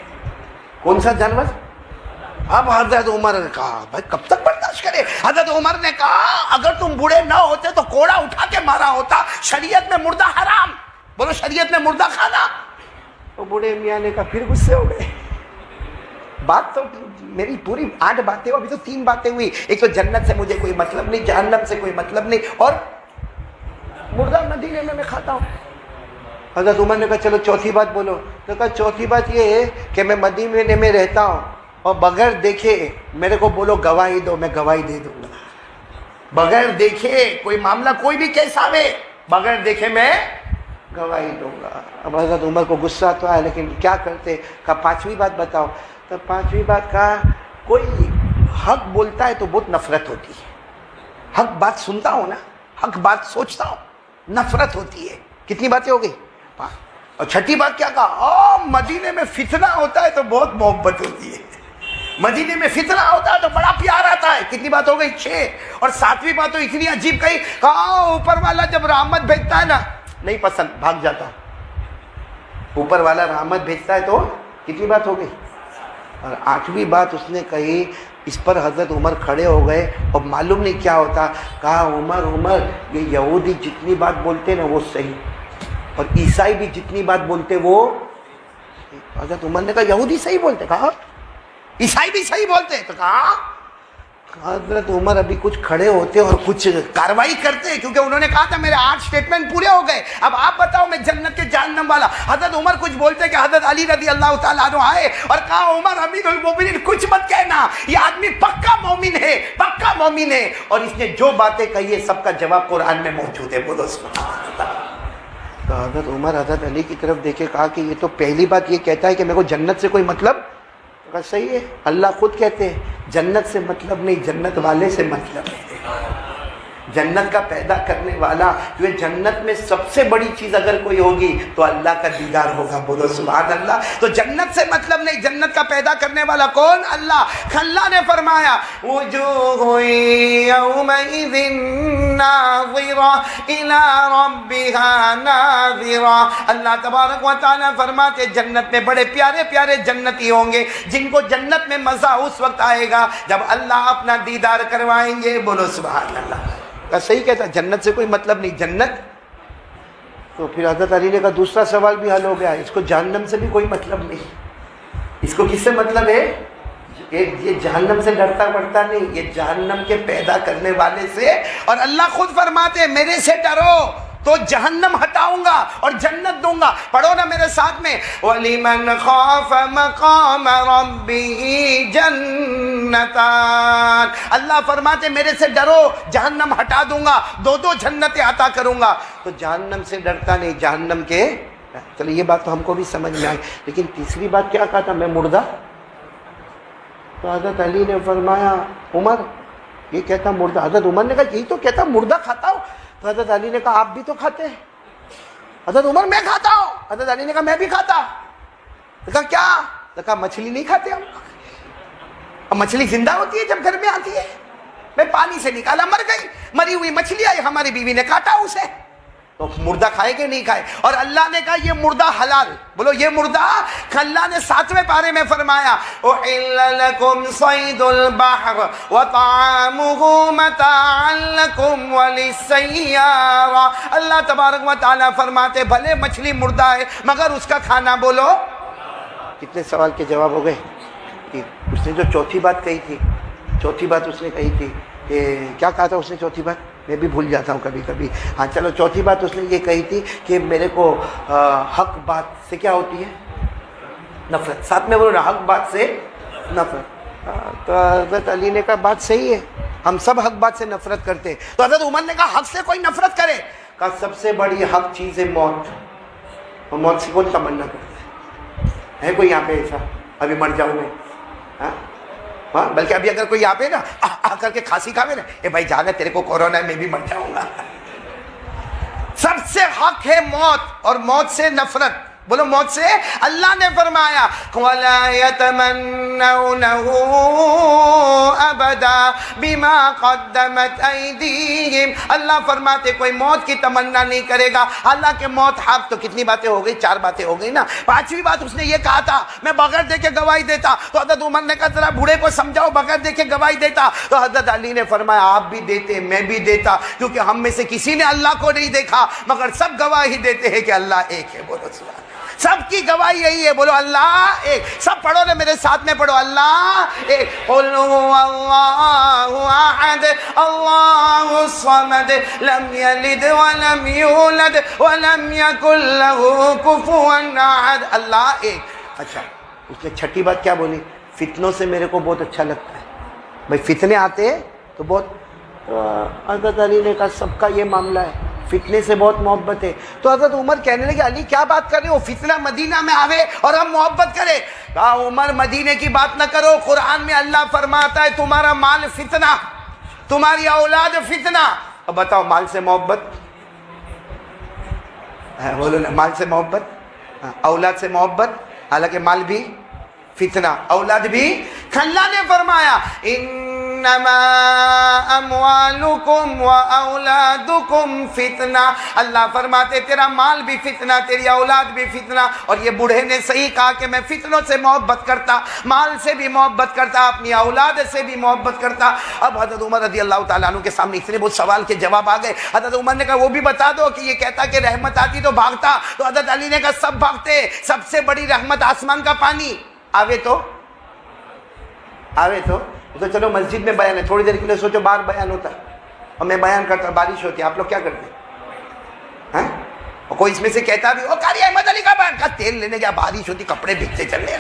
کون سا جانور؟ اب حضرت عمر نے کہا بھائی کب تک برداشت کرے. حضرت عمر نے کہا اگر تم بوڑھے نہ ہوتے تو کوڑا اٹھا کے مارا ہوتا, شریعت میں مردہ حرام. بولو شریعت میں مردہ کھانا. تو بوڑھے میاں نے کہا پھر غصے ہو گئے. بات تو میری پوری 8 باتیں, ابھی تو 3 باتیں ہوئی. ایک تو جنت سے مجھے کوئی مطلب نہیں, جہنم سے کوئی مطلب نہیں, اور مردہ مدینے میں کھاتا ہوں. حضرت عمر نے کہا چلو چوتھی بات بولو. تو کہا چوتھی بات یہ ہے کہ میں مدینے میں رہتا ہوں اور بغیر دیکھے میرے کو بولو گواہی دو, میں گواہی دے دوں گا. بغیر دیکھے کوئی معاملہ کوئی بھی کیسا ہو, بغیر دیکھے میں گواہی دوں گا. اب حضرت عمر کو غصہ تو آیا لیکن کیا کرتے. کہا 5ویں بات بتاؤ. تو 5ویں بات کہا کوئی حق بولتا ہے تو بہت نفرت ہوتی ہے. حق بات سنتا ہوں نا, حق بات سوچتا ہوں, نفرت ہوتی ہے. کتنی باتیں ہو گئی؟ اور 6ٹھی بات کیا کہا؟ مدینے میں فتنہ ہوتا ہے تو بہت محبت ہوتی ہے. مدینے میں فتنہ ہوتا ہے تو بڑا پیار آتا ہے. کتنی بات ہو گئی؟ 6. اور 7ویں بات تو اتنی عجیب کہی, کہا اوپر والا جب رحمت بھیجتا ہے نا نہیں پسند, بھاگ جاتا. اوپر والا رحمت بھیجتا ہے تو کتنی بات ہو گئی؟ اور 8ویں بات اس نے کہی, اس پر حضرت عمر کھڑے ہو گئے اور معلوم نہیں کیا ہوتا. کہا عمر یہ یہودی جتنی بات بولتے نا وہ صحیح, اور عیسائی بھی جتنی بات بولتے وہ. حضرت عمر نے کہا یہودی صحیح بولتے, کہا عیسائی بھی صحیح بولتے. تو کہا حضرت عمر ابھی کچھ کھڑے ہوتے اور کچھ کاروائی کرتے, کیونکہ انہوں نے کہا تھا میرے 8 اسٹیٹمنٹ پورے ہو گئے, اب آپ بتاؤ میں جنت کے جہنم والا. حضرت عمر کچھ بولتے کہ حضرت علی رضی اللہ تعالیٰ عنہ آئے اور کہا عمر امیر المومنین کچھ مت کہنا, یہ آدمی پکا مومن ہے, پکا مومن ہے, اور اس نے جو باتیں کہی ہے سب کا جواب قرآن میں موجود ہے. بولو سبحان اللہ. تو حضرت عمر حضرت علی کی طرف دیکھے کہا کہ یہ تو پہلی بات یہ کہتا ہے کہ میرے کو جنت سے کوئی مطلب. کہا صحیح ہے, اللہ خود کہتے ہیں جنت سے مطلب نہیں, جنت والے سے مطلب ہے. جنت کا پیدا کرنے والا, یہ جنت میں سب سے بڑی چیز اگر کوئی ہوگی تو اللہ کا دیدار ہوگا. بولو سبحان اللہ. تو جنت سے مطلب نہیں, جنت کا پیدا کرنے والا کون؟ اللہ. اللہ نے فرمایا وجوہ یومئذ ناظرہ الی ربہا ناظرہ. اللہ تبارک و تعالیٰ فرماتے جنت میں بڑے پیارے پیارے جنتی ہوں گے جن کو جنت میں مزہ اس وقت آئے گا جب اللہ اپنا دیدار کروائیں گے. بولو سبحان اللہ. صحیح کہتا, جنت سے کوئی مطلب نہیں. جنت تو پھر حضرت علی نے کہا دوسرا سوال بھی حل ہو گیا, اس کو جہنم سے بھی کوئی مطلب نہیں. اس کو کس سے مطلب ہے؟ یہ جہنم سے ڈرتا پڑتا نہیں, یہ جہنم کے پیدا کرنے والے سے. اور اللہ خود فرماتے ہیں میرے سے ڈرو تو جہنم ہٹاؤں گا اور جنت دوں گا. پڑھو نا میرے ساتھ میں, وَلِمَنْ خَافَ مَقَامَ رَبِّهِ جَنَّتَانِ. اللہ فرماتے میرے سے ڈرو جہنم ہٹا دوں گا, دو جنتیں عطا کروں گا. تو جہنم سے ڈرتا نہیں, جہنم کے. چلو یہ بات تو ہم کو بھی سمجھ میں آئی, لیکن تیسری بات کیا کہا تھا, میں مردہ. تو حضرت علی نے فرمایا عمر یہ کہتا مردہ. حضرت عمر نے کہا یہی تو کہتا مردہ کھاتا ہوں. تو حضرت علی نے کہا آپ بھی تو کھاتے ہیں. حضرت عمر میں کھاتا ہوں. حضرت علی نے کہا میں بھی کھاتا. کہا کیا؟ کہا مچھلی نہیں کھاتے ہم. اب مچھلی زندہ ہوتی ہے جب گھر میں آتی ہے, میں پانی سے نکالا مر گئی, مری ہوئی مچھلی آئی ہماری بیوی نے کاٹا اسے. تو مردہ کھائے کہ نہیں کھائے؟ اور اللہ نے کہا یہ مردہ حلال. بولو یہ مردہ. اللہ نے 7ویں پارے میں فرمایا احل لکم صید البحر وطعامہ متاعا لکم وللسیارہ. اللہ تبارک و تعالیٰ فرماتے بھلے مچھلی مردہ ہے مگر اس کا کھانا. بولو کتنے سوال کے جواب ہو گئے. اس نے جو چوتھی بات کہی تھی, چوتھی بات اس نے کہی تھی کہ کیا کہا تھا اس نے چوتھی بات, میں بھی بھول جاتا ہوں کبھی کبھی. ہاں چلو, چوتھی بات اس نے یہ کہی تھی کہ میرے کو حق بات سے کیا ہوتی ہے؟ نفرت. ساتھ میں بولو نا, حق بات سے نفرت. تو حضرت علی نے کہا بات صحیح ہے, ہم سب حق بات سے نفرت کرتے ہیں. تو حضرت عمر نے کہا حق سے کوئی نفرت کرے. کہا سب سے بڑی حق چیز ہے موت. اور موت سے کون تمنا کرتا ہے کوئی یہاں پہ ایسا ابھی مر جاؤں میں؟ ہاں بلکہ ابھی اگر کوئی آپ ہے نا آ کر کے کھانسی کھاوے نا, اے بھائی جانا تیرے کو کورونا ہے میں بھی مر جاؤں گا. سب سے حق ہے موت, اور موت سے نفرت. بولو موت سے. اللہ نے فرمایا وَلَا يَتَمَنَّوْنَهُ أَبَدًا بِمَا قَدَّمَتْ أَيْدِيهِمْ. اللہ فرماتے کوئی موت کی تمنا نہیں کرے گا. حالانکہ موت حق. تو کتنی باتیں ہو گئی؟ 4 باتیں ہو گئی نا. 5ویں بات اس نے یہ کہا تھا میں بغیر دیکھے گواہی دیتا. تو حضرت عمر نے کہا ذرا بوڑھے کو سمجھاؤ بغیر دیکھے گواہی دیتا. تو حضرت علی نے فرمایا آپ بھی دیتے میں بھی دیتا, کیونکہ ہم میں سے کسی نے اللہ کو نہیں دیکھا مگر سب گواہی دیتے ہیں کہ اللہ ایک ہے. بولو سبحان. سب کی گواہی یہی ہے. بولو اللہ ایک. سب پڑھو نا میرے ساتھ میں, پڑھو اللہ ایک. قل هو اللہ احد اللہ الصمد لم یلد ولم یولد ولم یکن له کفوا احد. اللہ ایک. اچھا اس نے 6ٹھی بات کیا بولی؟ فتنوں سے میرے کو بہت اچھا لگتا ہے. بھائی فتنے آتے ہیں تو بہت. حضرت علی نے کہا سب کا یہ معاملہ ہے, فتنے سے بہت محبت ہے. تو حضرت عمر کہنے لگے علی کیا بات کر رہے ہو, فتنہ مدینہ میں آوے اور ہم محبت کرے. کہا عمر مدینے کی بات نہ کرو, قرآن میں اللہ فرماتا ہے تمہارا مال فتنہ, تمہاری اولاد فتنہ. اب بتاؤ مال سے محبت, بولو نا مال سے محبت, اولاد سے محبت, حالانکہ مال بھی فتنہ اولاد بھی. اللہ نے فرمایا انما اموالکم و اولادکم فتنہ. اللہ فرماتے تیرا مال بھی فتنہ تیری اولاد بھی فتنہ. اور یہ بوڑھے نے صحیح کہا کہ میں فتنوں سے محبت کرتا, مال سے بھی محبت کرتا, اپنی اولاد سے بھی محبت کرتا. اب حضرت عمر رضی اللہ تعالیٰ عنہ کے سامنے اتنے بہت سوال کے جواب آ گئے. حضرت عمر نے کہا وہ بھی بتا دو کہ یہ کہتا کہ رحمت آتی تو بھاگتا. تو حضرت علی نے کہا سب بھاگتے, سب سے بڑی رحمت آسمان کا پانی آوے تو تو چلو مسجد میں بیان ہے, تھوڑی دیر کے لیے سوچو باہر بیان ہوتا ہے اور میں بیان کرتا, بارش ہوتی ہے, آپ لوگ کیا کرتے ہیں؟ اور کوئی اس میں سے کہتا بھی قاری احمد علی کا بیان کا تیل لینے گیا, بارش ہوتی کپڑے بھیگتے چل رہے.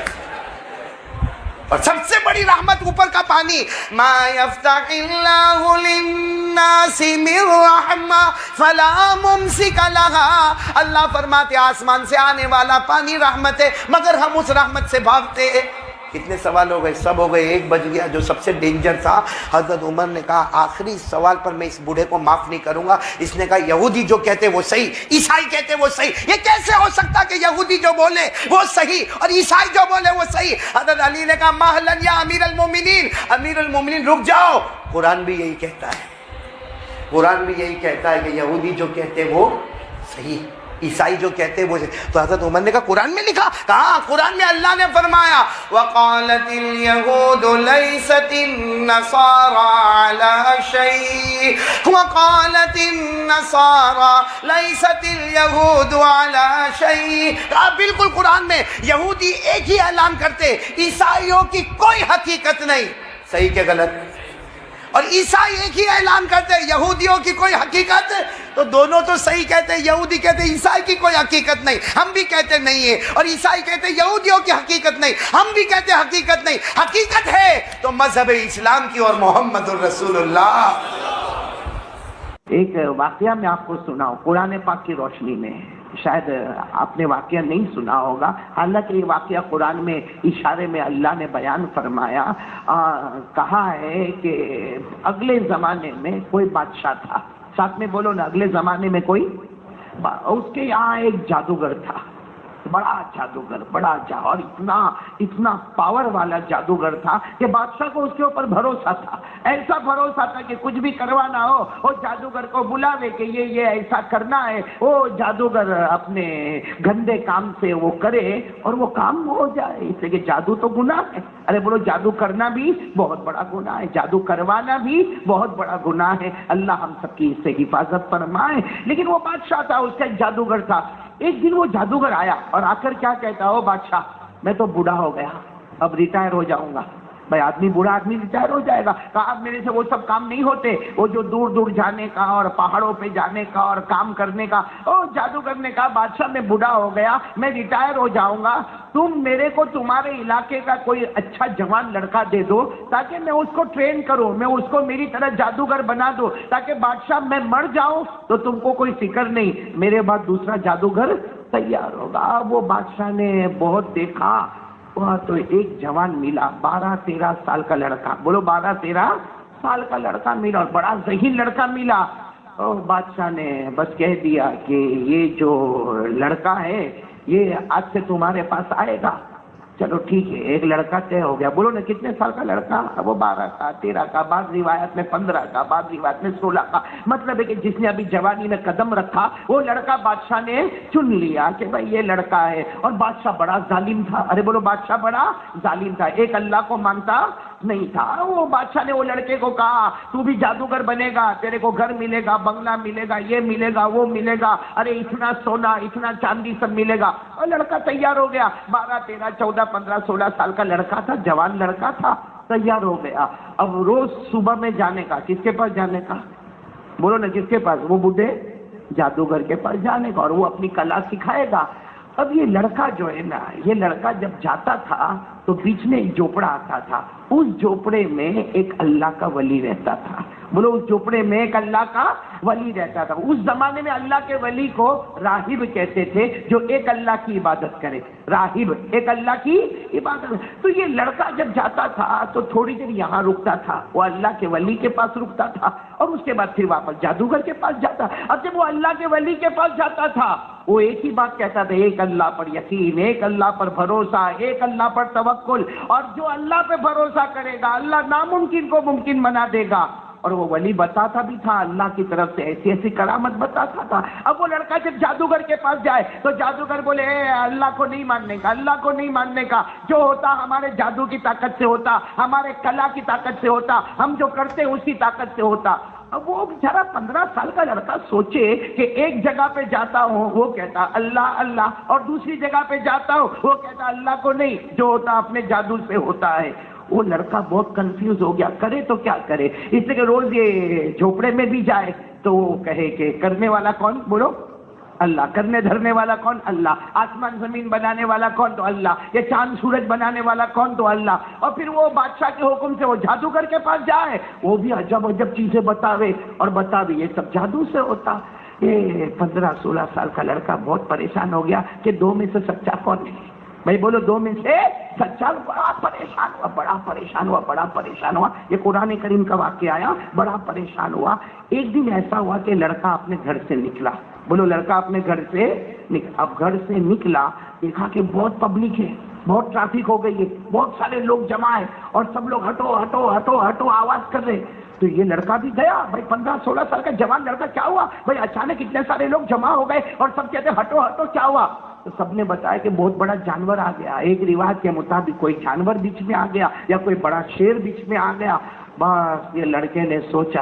اور سب سے بڑی رحمت اوپر کا پانی، ما یفتح اللہ للناس من رحمہ فلا ممسک لہا، اللہ فرماتے آسمان سے آنے والا پانی رحمت ہے مگر ہم اس رحمت سے بھاگتے ہیں۔ کتنے سوال ہو گئے؟ سب ہو گئے، ایک بج گیا جو سب سے ڈینجر تھا۔ حضرت عمر نے کہا آخری سوال پر میں اس بوڑھے کو معاف نہیں کروں گا۔ اس نے کہا یہودی جو کہتے وہ صحیح، عیسائی کہتے وہ صحیح، یہ کیسے ہو سکتا کہ یہودی جو بولے وہ صحیح اور عیسائی جو بولے وہ صحیح؟ حضرت علی نے کہا مہلن یا امیر المومنین، امیر المومنین رک جاؤ، قرآن بھی یہی کہتا ہے، قرآن بھی یہی کہتا ہے کہ یہودی جو کہتے وہ صحیح، عیسائی جو کہتے ہیں وہ صحیح۔ تو حضرت عمر نے کہا قرآن میں لکھا؟ کہا قرآن میں اللہ نے فرمایا وَقَالَتِ الْيَهُودُ لَيْسَتِ النَّصَارَى عَلَى شَيْءٍ وَقَالَتِ النَّصَارَى لَيْسَتِ الْيَهُودُ عَلَى شَيْءٍ، کہا بالکل قرآن میں یہودی ایک ہی اعلان کرتے، عیسائیوں کی کوئی حقیقت نہیں، صحیح کہ غلط؟ اور عیسائی ایک ہی اعلان کرتے یہودیوں کی کوئی حقیقت، تو دونوں تو صحیح کہتے ہیں، یہودی کہتے عیسائی کی کوئی حقیقت نہیں، ہم بھی کہتے نہیں ہے، اور عیسائی کہتے یہودیوں کی حقیقت نہیں، ہم بھی کہتے حقیقت نہیں۔ حقیقت ہے تو مذہب اسلام کی اور محمد الرسول اللہ۔ ایک واقعہ میں آپ کو سناؤں قرآن پاک کی روشنی میں، شاید آپ نے واقعہ نہیں سنا ہوگا، حالانکہ یہ واقعہ قرآن میں اشارے میں اللہ نے بیان فرمایا۔ کہا ہے کہ اگلے زمانے میں کوئی بادشاہ تھا، ساتھ میں بولو نا، اگلے زمانے میں کوئی، اس کے یہاں ایک جادوگر تھا، بڑا جادوگر، اور اتنا پاور والا جادوگر تھا کہ بادشاہ کو اس کے اوپر بھروسہ تھا، ایسا بھروسہ تھا کہ کچھ بھی کروانا ہو وہ جادوگر کو بلاوے کہ یہ ایسا کرنا ہے، وہ جادوگر اپنے گندے کام سے وہ کرے اور وہ کام ہو جائے، اس لیے کہ جادو تو گناہ ہے۔ ارے بولو، جادو کرنا بھی بہت بڑا گناہ ہے، جادو کروانا بھی بہت بڑا گناہ ہے، اللہ ہم سب کی اس سے حفاظت فرمائے۔ لیکن وہ بادشاہ تھا، اس کا ایک جادوگر تھا۔ ایک دن وہ جادوگر آیا اور آ کر کیا کہتا، او بادشاہ میں تو بوڑھا ہو گیا، اب ریٹائر ہو جاؤں گا۔ بھائی آدمی بوڑھا آدمی ریٹائر ہو جائے گا، کہا اب میرے سے وہ سب کام نہیں ہوتے، وہ جو دور دور جانے کا اور پہاڑوں پہ جانے کا اور کام کرنے کا۔ او جادوگر نے کہا بادشاہ میں بوڑھا ہو گیا، میں ریٹائر ہو جاؤں گا، تم میرے کو تمہارے علاقے کا کوئی اچھا جوان لڑکا دے دو تاکہ میں اس کو ٹرین کروں، میں اس کو میری طرح جادوگر بنا دو، تاکہ بادشاہ میں مر جاؤں تو تم کو کوئی فکر نہیں، میرے بعد دوسرا جادوگر تیار ہوگا۔ وہ بادشاہ نے بہت دیکھا، وہاں تو ایک جوان ملا، 12-13 سال کا لڑکا، بولو 12-13 سال کا لڑکا ملا، اور بڑا ذہین لڑکا ملا۔ اور بادشاہ نے بس کہہ دیا کہ یہ جو لڑکا ہے یہ آج سے تمہارے پاس آئے گا۔ چلو ٹھیک ہے، ایک لڑکا طے ہو گیا۔ بولو نا کتنے سال کا لڑکا؟ وہ 12 کا، 13 کا، بعض روایت میں 15 کا، بعض روایت میں 16 کا۔ مطلب ہے کہ جس نے ابھی جوانی میں قدم رکھا وہ لڑکا بادشاہ نے چن لیا کہ بھائی یہ لڑکا ہے۔ اور بادشاہ بڑا ظالم تھا، ارے بولو بادشاہ بڑا ظالم تھا، ایک اللہ کو مانتا نہیں تھا۔ وہ بادشاہ نے وہ لڑکے کو کہا تو بھی جادوگر بنے گا، تیرے کو گھر ملے گا، بنگلہ ملے گا، یہ ملے گا، وہ ملے گا، ارے اتنا سونا اتنا چاندی سب ملے گا۔ اور لڑکا تیار ہو گیا، 12 13 14 15 16 سال کا لڑکا تھا، جوان لڑکا تھا، تیار ہو گیا۔ اب روز صبح میں جانے کا، کس کے پاس جانے کا؟ بولو نا کس کے پاس؟ وہ بوڑھے جادوگر کے پاس جانے کا، اور وہ اپنی کلا سکھائے گا۔ اب یہ لڑکا جو ہے نا، یہ لڑکا جب جاتا تھا تو بیچ میں ایک جھوپڑا آتا تھا، اس جھوپڑے میں ایک اللہ کا ولی رہتا تھا۔ بولو اس جھوپڑے میں ایک اللہ کا ولی رہتا تھا۔ اس زمانے میں اللہ کے ولی کو راہب کہتے تھے، جو ایک اللہ کی عبادت کرے، راہب ایک اللہ کی عبادت۔ تو یہ لڑکا جب جاتا تھا تو تھوڑی دیر یہاں رکتا تھا، وہ اللہ کے ولی کے پاس رکتا تھا، اور اس کے بعد پھر واپس جادوگر کے پاس جاتا۔ اب جب وہ اللہ کے ولی کے پاس جاتا تھا وہ ایک ہی بات کہتا تھا، ایک اللہ پر یقین، ایک اللہ پر بھروسہ، ایک اللہ پر توکل، اور جو اللہ پہ بھروسہ کرے گا اللہ ناممکن کو ممکن بنا دے گا۔ اور وہ ولی بتاتا بھی تھا، اللہ کی طرف سے ایسی ایسی کرامت بتاتا تھا۔ اب وہ لڑکا جب جادوگر کے پاس جائے تو جادوگر بولے اے اللہ کو نہیں ماننے کا، اللہ کو نہیں ماننے کا، جو ہوتا ہمارے جادو کی طاقت سے ہوتا، ہمارے کلا کی طاقت سے ہوتا، ہم جو کرتے اس کی طاقت سے ہوتا۔ اب وہ بیچارہ 15 سال کا لڑکا سوچے کہ ایک جگہ پہ جاتا ہوں وہ کہتا اللہ اللہ، اور دوسری جگہ پہ جاتا ہوں وہ کہتا اللہ کو نہیں، جو ہوتا اپنے جادو سے ہوتا ہے۔ وہ لڑکا بہت کنفیوز ہو گیا، کرے تو کیا کرے، اس لیے کہ روز یہ جھوپڑے میں بھی جائے تو وہ کہے کہ کرنے والا کون؟ بولو اللہ. کرنے دھرنے والا کون؟ اللہ. آسمان زمین بنانے والا کون؟ تو اللہ. یہ چاند سورج بنانے والا کون؟ تو اللہ. اور پھر وہ بادشاہ کے حکم سے وہ جادوگر کے پاس جائے, وہ بھی عجب عجب چیزیں بتاوے اور بتاوے. یہ سب جادو سے ہوتا. یہ 15-16 سال کا لڑکا بہت پریشان ہو گیا کہ دو میں سے سچا کون ہے. بھائی بولو, دو میں سے سچا. بڑا پریشان ہوا. یہ قرآن کریم کا واقعہ آیا, بڑا پریشان ہوا. ایک دن ایسا ہوا کہ لڑکا اپنے گھر سے نکلا. بولو, لڑکا اپنے گھر سے نکلا. اب گھر سے نکلا, دیکھا کہ بہت پبلک ہے, بہت ٹریفک ہو گئی ہے, بہت سارے لوگ جمع ہیں اور سب لوگ ہٹو ہٹو ہٹو ہٹو آواز کر رہے. تو یہ لڑکا بھی گیا. بھائی 15-16 سال کا جوان لڑکا, کیا ہوا بھائی؟ اچانک اتنے سارے لوگ جمع ہو گئے اور سب کہتے ہٹو ہٹو, کیا ہوا؟ تو سب نے بتایا کہ بہت بڑا جانور آ گیا. ایک روایت کے مطابق کوئی جانور بیچ میں آ گیا یا کوئی بڑا شیر بیچ میں آ گیا. بس یہ لڑکے نے سوچا,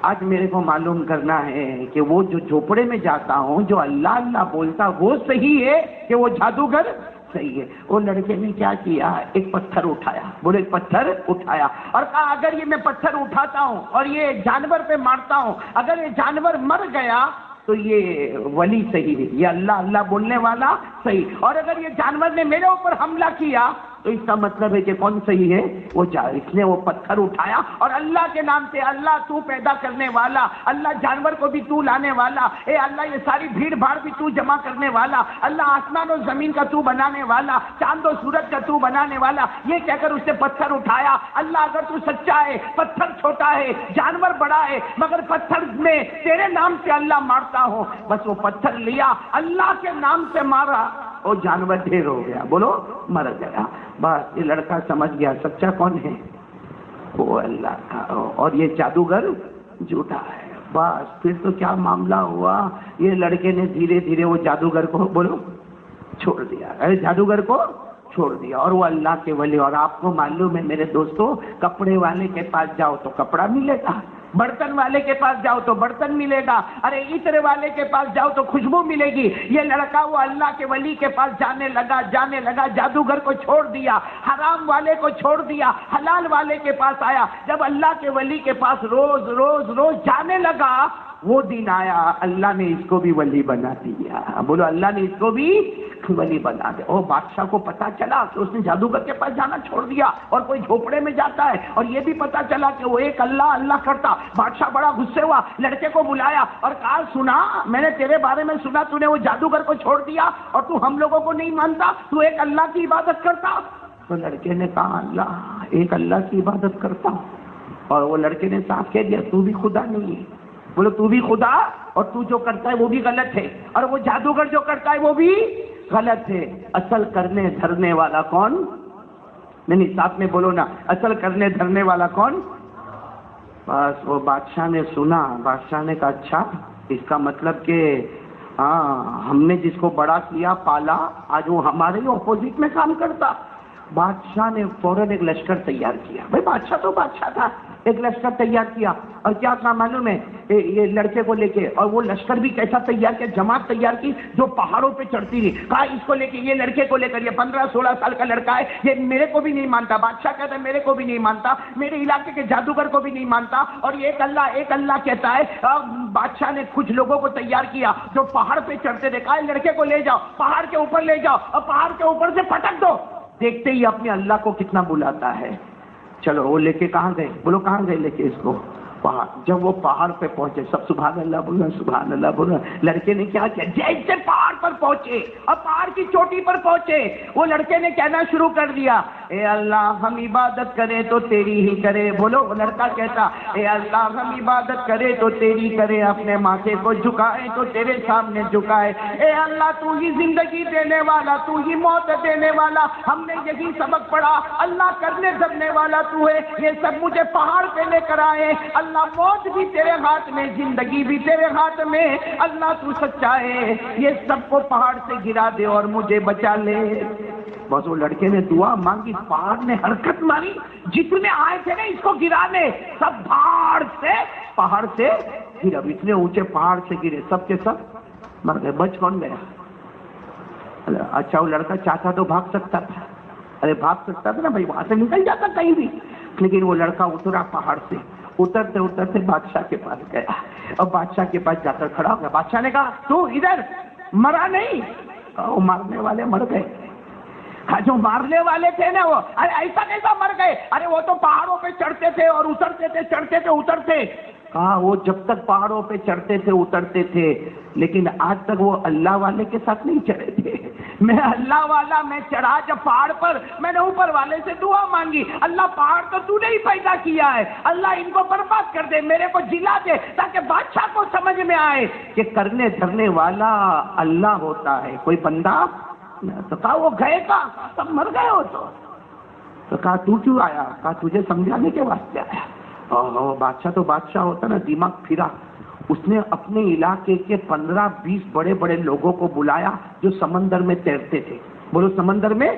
آج میرے کو معلوم کرنا ہے کہ وہ جو جھوپڑے میں جاتا ہوں, جو اللہ اللہ بولتا, وہ صحیح ہے کہ وہ جادوگر صحیح ہے. وہ لڑکے نے کیا کیا, ایک پتھر اٹھایا. بولے, ایک پتھر اٹھایا اور کہا اگر یہ میں پتھر اٹھاتا ہوں اور یہ جانور پہ مارتا ہوں, اگر یہ جانور مر گیا تو یہ ولی صحیح ہے, یہ اللہ اللہ بولنے والا صحیح. اور اگر یہ جانور نے میرے اوپر حملہ کیا تو اس کا مطلب ہے کہ کون صحیح ہے؟ وہ اس نے وہ پتھر اٹھایا اور اللہ کے نام سے, اللہ تو پیدا کرنے والا, اللہ جانور کو بھی تو لانے والا, اے اللہ یہ ساری بھیڑ بھاڑ بھی تو جمع کرنے والا, اللہ آسمان اور زمین کا تو بنانے والا, چاند و سورج کا تو بنانے والا, یہ کہہ کر اس نے پتھر اٹھایا. اللہ اگر تو سچا ہے, پتھر چھوٹا ہے, جانور بڑا ہے, مگر پتھر میں تیرے نام سے اللہ مارتا ہوں. بس وہ پتھر لیا, اللہ کے نام سے مارا, وہ جانور ڈھیر ہو گیا. بولو, مر گیا. بس یہ لڑکا سمجھ گیا سچا کون ہے, وہ اللہ کا, اور یہ جادوگر جھوٹا ہے. بس پھر تو کیا معاملہ ہوا, یہ لڑکے نے دھیرے دھیرے وہ جادوگر کو, بولو, چھوڑ دیا. ارے جادوگر کو چھوڑ دیا اور وہ اللہ کے ولی. اور آپ کو معلوم ہے میرے دوستو, کپڑے والے کے پاس جاؤ تو کپڑا ملے گا, برتن والے کے پاس جاؤ تو برتن ملے گا, ارے عطر والے کے پاس جاؤ تو خوشبو ملے گی. یہ لڑکا وہ اللہ کے ولی کے پاس جانے لگا, جادوگر کو چھوڑ دیا, حرام والے کو چھوڑ دیا, حلال والے کے پاس آیا. جب اللہ کے ولی کے پاس روز روز روز جانے لگا, وہ دن آیا اللہ نے اس کو بھی ولی بنا دیا. بولو, اللہ نے اس کو بھی ولی بنا دیا. اور بادشاہ کو پتا چلا کہ اس نے جادوگر کے پاس جانا چھوڑ دیا اور کوئی جھوپڑے میں جاتا ہے, اور یہ بھی پتا چلا کہ وہ ایک اللہ اللہ کرتا. بادشاہ بڑا غصے ہوا, لڑکے کو بلایا اور کہا, سنا میں نے تیرے بارے میں سنا, تو نے وہ جادوگر کو چھوڑ دیا اور تو ہم لوگوں کو نہیں مانتا, تو ایک اللہ کی عبادت کرتا. تو لڑکے نے کہا, اللہ ایک اللہ کی عبادت کرتا ہوں. اور وہ لڑکے نے صاف کہہ دیا, تو بھی خدا نہیں ہے. بولو, تو بھی خدا, اور تو جو کرتا ہے وہ بھی غلط ہے, اور وہ جادوگر جو کرتا ہے وہ بھی غلط ہے. اصل کرنے دھرنے والا کون؟ نہیں, ساتھ میں بولو نا, اصل کرنے دھرنے والا کون؟ بس وہ بادشاہ نے سنا, بادشاہ نے کہا, اچھا اس کا مطلب کہ ہاں ہم نے جس کو بڑا کیا پالا, آج وہ ہمارے ہی اپوزٹ میں کام کرتا. بادشاہ نے فوراً ایک لشکر تیار کیا. بھائی بادشاہ تو بادشاہ تھا, ایک لشکر تیار کیا. اور کیا کہا معلوم ہے, یہ لڑکے کو لے کے, اور وہ لشکر بھی کیسا تیار کیا, جماعت تیار کی جو پہاڑوں پہ چڑھتی رہی. کہا اس کو لے کے, یہ لڑکے کو لے کر, یہ 15-16 سال کا لڑکا ہے, یہ میرے کو بھی نہیں مانتا. بادشاہ کہتا ہے میرے کو بھی نہیں مانتا, میرے علاقے کے جادوگر کو بھی نہیں مانتا, اور یہ ایک اللہ کہتا ہے. بادشاہ نے کچھ لوگوں کو تیار کیا جو پہاڑ پہ چڑھتے تھے. کہا لڑکے کو لے جاؤ, پہاڑ کے اوپر لے جاؤ, اور پہاڑ کے اوپر سے پٹک دو. دیکھتے ہی اپنے اللہ کو کتنا بلاتا ہے. چلو وہ لے کے کہاں گئے, بولو کہاں گئے لے کے اس کو؟ پہاڑ. جب وہ پہاڑ پہ پہنچے, سب سبحان اللہ بولنا, سبحان اللہ بولنا. لڑکے نے کیا کیا, جیسے پہاڑ پر پہنچے اور پہاڑ کی چوٹی پر پہنچے, وہ لڑکے نے کہنا شروع کر دیا, اے اللہ ہم عبادت کریں تو تیری ہی کرے. بولو, وہ لڑکا کہتا, اے اللہ ہم عبادت کرے تو تیری کرے, اپنے ماتھے کو جھکائے تو تیرے سامنے جھکائے. اے اللہ تو ہی زندگی دینے والا, تو ہی موت دینے والا, ہم نے یہی سبق پڑھا. اللہ کرنے دھرنے والا تو ہے, یہ سب مجھے پہاڑ پہ لے کر آئے. اللہ موت بھی تیرے ہاتھ میں, زندگی بھی تیرے ہاتھ میں. اللہ تو سچا ہے, یہ سب کو پہاڑ سے گرا دے اور مجھے بچا لے. بس وہ لڑکے نے دعا مانگی, پہاڑ نے حرکت ماری, جتنے آئے تھے نا اس کو گرانے, سب پہاڑ سے گرے. اتنے اونچے پہاڑ سے گرے, سب کے سب مر گئے. بچ کون گیا؟ اچھا وہ لڑکا چاہتا تو بھاگ سکتا تھا, ارے بھاگ سکتا تھا نا بھائی, وہاں سے نکل جاتا کہیں بھی. لیکن وہ لڑکا اترا پہاڑ سے, اترتے اترتے بادشاہ کے پاس گیا اور بادشاہ کے پاس جا کر کھڑا ہو گیا. بادشاہ نے کہا تو ادھر مرا نہیں؟ وہ مارنے والے مر گئے. جو مارنے والے تھے نا وہ ایسا کیسا مر گئے؟ ارے وہ تو پہاڑوں پہ چڑھتے تھے اور اترتے تھے، چڑھتے تھے اترتے. کہا وہ جب تک پہاڑوں پہ چڑھتے تھے اترتے تھے لیکن آج تک وہ اللہ والے کے ساتھ نہیں چڑھے تھے. میں اللہ والا میں چڑھا جب پہاڑ پر، میں نے اوپر والے سے دعا مانگی، اللہ پہاڑ تو تو نے ہی پیدا کیا ہے، اللہ ان کو برباد کر دے، میرے کو جلا دے تاکہ بادشاہ کو سمجھ میں آئے کہ کرنے دھرنے والا اللہ ہوتا ہے، کوئی بندہ. تو کہا وہ گئے کا سب مر گئے ہو تو کہا تو کیوں آیا؟ کہا تجھے سمجھانے کے واسطے آیا. بادشاہ تو بادشاہ ہوتا نا، دماغ پھرا. اس نے اپنے علاقے کے 15-20 بڑے بڑے لوگوں کو بلایا جو سمندر میں تیرتے تھے، بولو سمندر میں،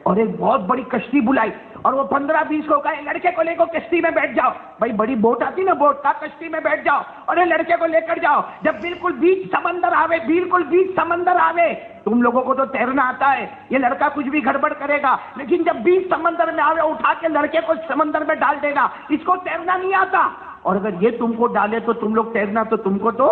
اور ایک بہت بڑی کشتی بلائی اور وہ 15-20 کو کہا لڑکے کو لے کو کشتی میں بیٹھ جاؤ. بھائی بڑی بوٹ آتی نا، بوٹ کا کشتی میں بیٹھ جاؤ اور یہ لڑکے کو لے کر جاؤ. جب بالکل بیچ سمندر آوے، بالکل بیچ سمندر آوے، تم لوگوں کو تو تیرنا آتا ہے، یہ لڑکا کچھ بھی گڑبڑ کرے گا، لیکن جب بیچ سمندر میں آوے اٹھا کے لڑکے کو سمندر میں ڈال دے گا. اس کو تیرنا نہیں آتا، اور اگر یہ تم کو ڈالے تو تم لوگ تیرنا تو تم کو تو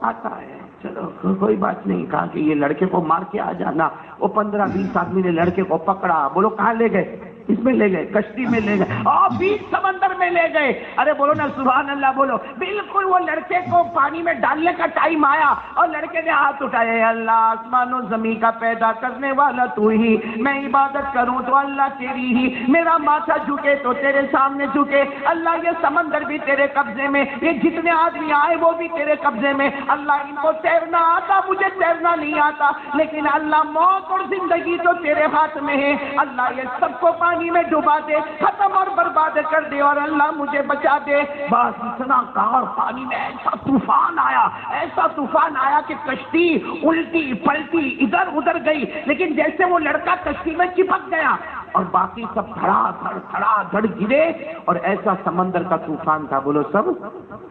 آتا ہے. چلو کوئی بات نہیں. کہا کہ یہ لڑکے کو مار کے آ جانا. وہ 15-20 آدمی نے لڑکے کو پکڑا. بولو کہاں لے گئے؟ اس میں لے گئے، کشتی میں لے گئے اور بیچ سمندر میں لے گئے. ارے بولو نا سبحان اللہ بولو. بالکل وہ لڑکے کو پانی میں ڈالنے کا ٹائم آیا اور لڑکے نے ہاتھ اٹھائے، اللہ آسمان و زمین کا پیدا کرنے والا تو ہی، میں عبادت کروں تو اللہ تیری ہی، میرا ماتھا جھکے تو تیرے سامنے جھکے. اللہ یہ سمندر بھی تیرے قبضے میں، یہ جتنے آدمی آئے وہ بھی تیرے قبضے میں. اللہ ان کو تیرنا آتا، مجھے تیرنا نہیں آتا، لیکن اللہ موت اور زندگی تو تیرے ہاتھ میں ہے. اللہ یہ سب کو پانی میں ڈبا دے، ختم اور برباد کر دے، اور اللہ مجھے بچا دے. بس اتنا کہا اور پانی میں ایسا طوفان آیا، ایسا طوفان آیا کہ کشتی الٹی پلٹی ادھر ادھر گئی، لیکن جیسے وہ لڑکا کشتی میں چپک گیا اور باقی سب دھڑا دھڑ گرے. اور ایسا سمندر کا طوفان تھا بولو سب.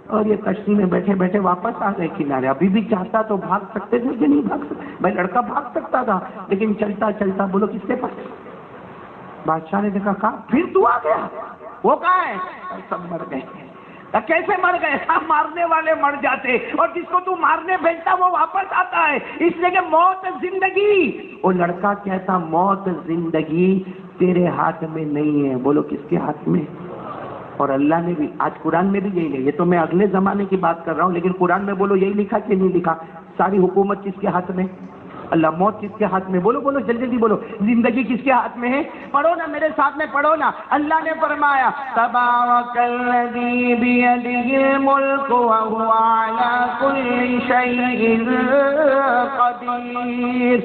اور یہ کشتی میں بیٹھے بیٹھے واپس آ گئے کنارے. ابھی بھی چاہتا تو بھاگ سکتے تھے کہ نہیں بھاگ سکتے؟ بھائی لڑکا بھاگ سکتا تھا لیکن چلتا چلتا بولو کس کے پاس. بادشاہ نے دیکھا، کہا پھر تو آ گیا؟ وہ کہاں ہے؟ سب مر گئے. کیسے مر گئے؟ مارنے والے مر جاتے اور جس کو تو مارنے بھیجتا وہ واپس آتا ہے. اس لیے کہ موت زندگی، وہ لڑکا کہتا موت زندگی تیرے ہاتھ میں نہیں ہے. بولو کس کے ہاتھ میں؟ اور اللہ نے بھی آج قرآن میں بھی یہی ہے. یہ تو میں اگلے زمانے کی بات کر رہا ہوں، لیکن قرآن میں بولو یہی لکھا کہ نہیں لکھا؟ ساری حکومت کس کے ہاتھ میں؟ اللہ. موت کس کے ہاتھ میں؟ بولو بولو جلدی جلدی بولو. زندگی کس کے ہاتھ میں ہے؟ پڑھو نا میرے ساتھ میں پڑھو نا. اللہ نے فرمایا تبارک الذی بیدہ الملک وہو علی کل شیء قدیر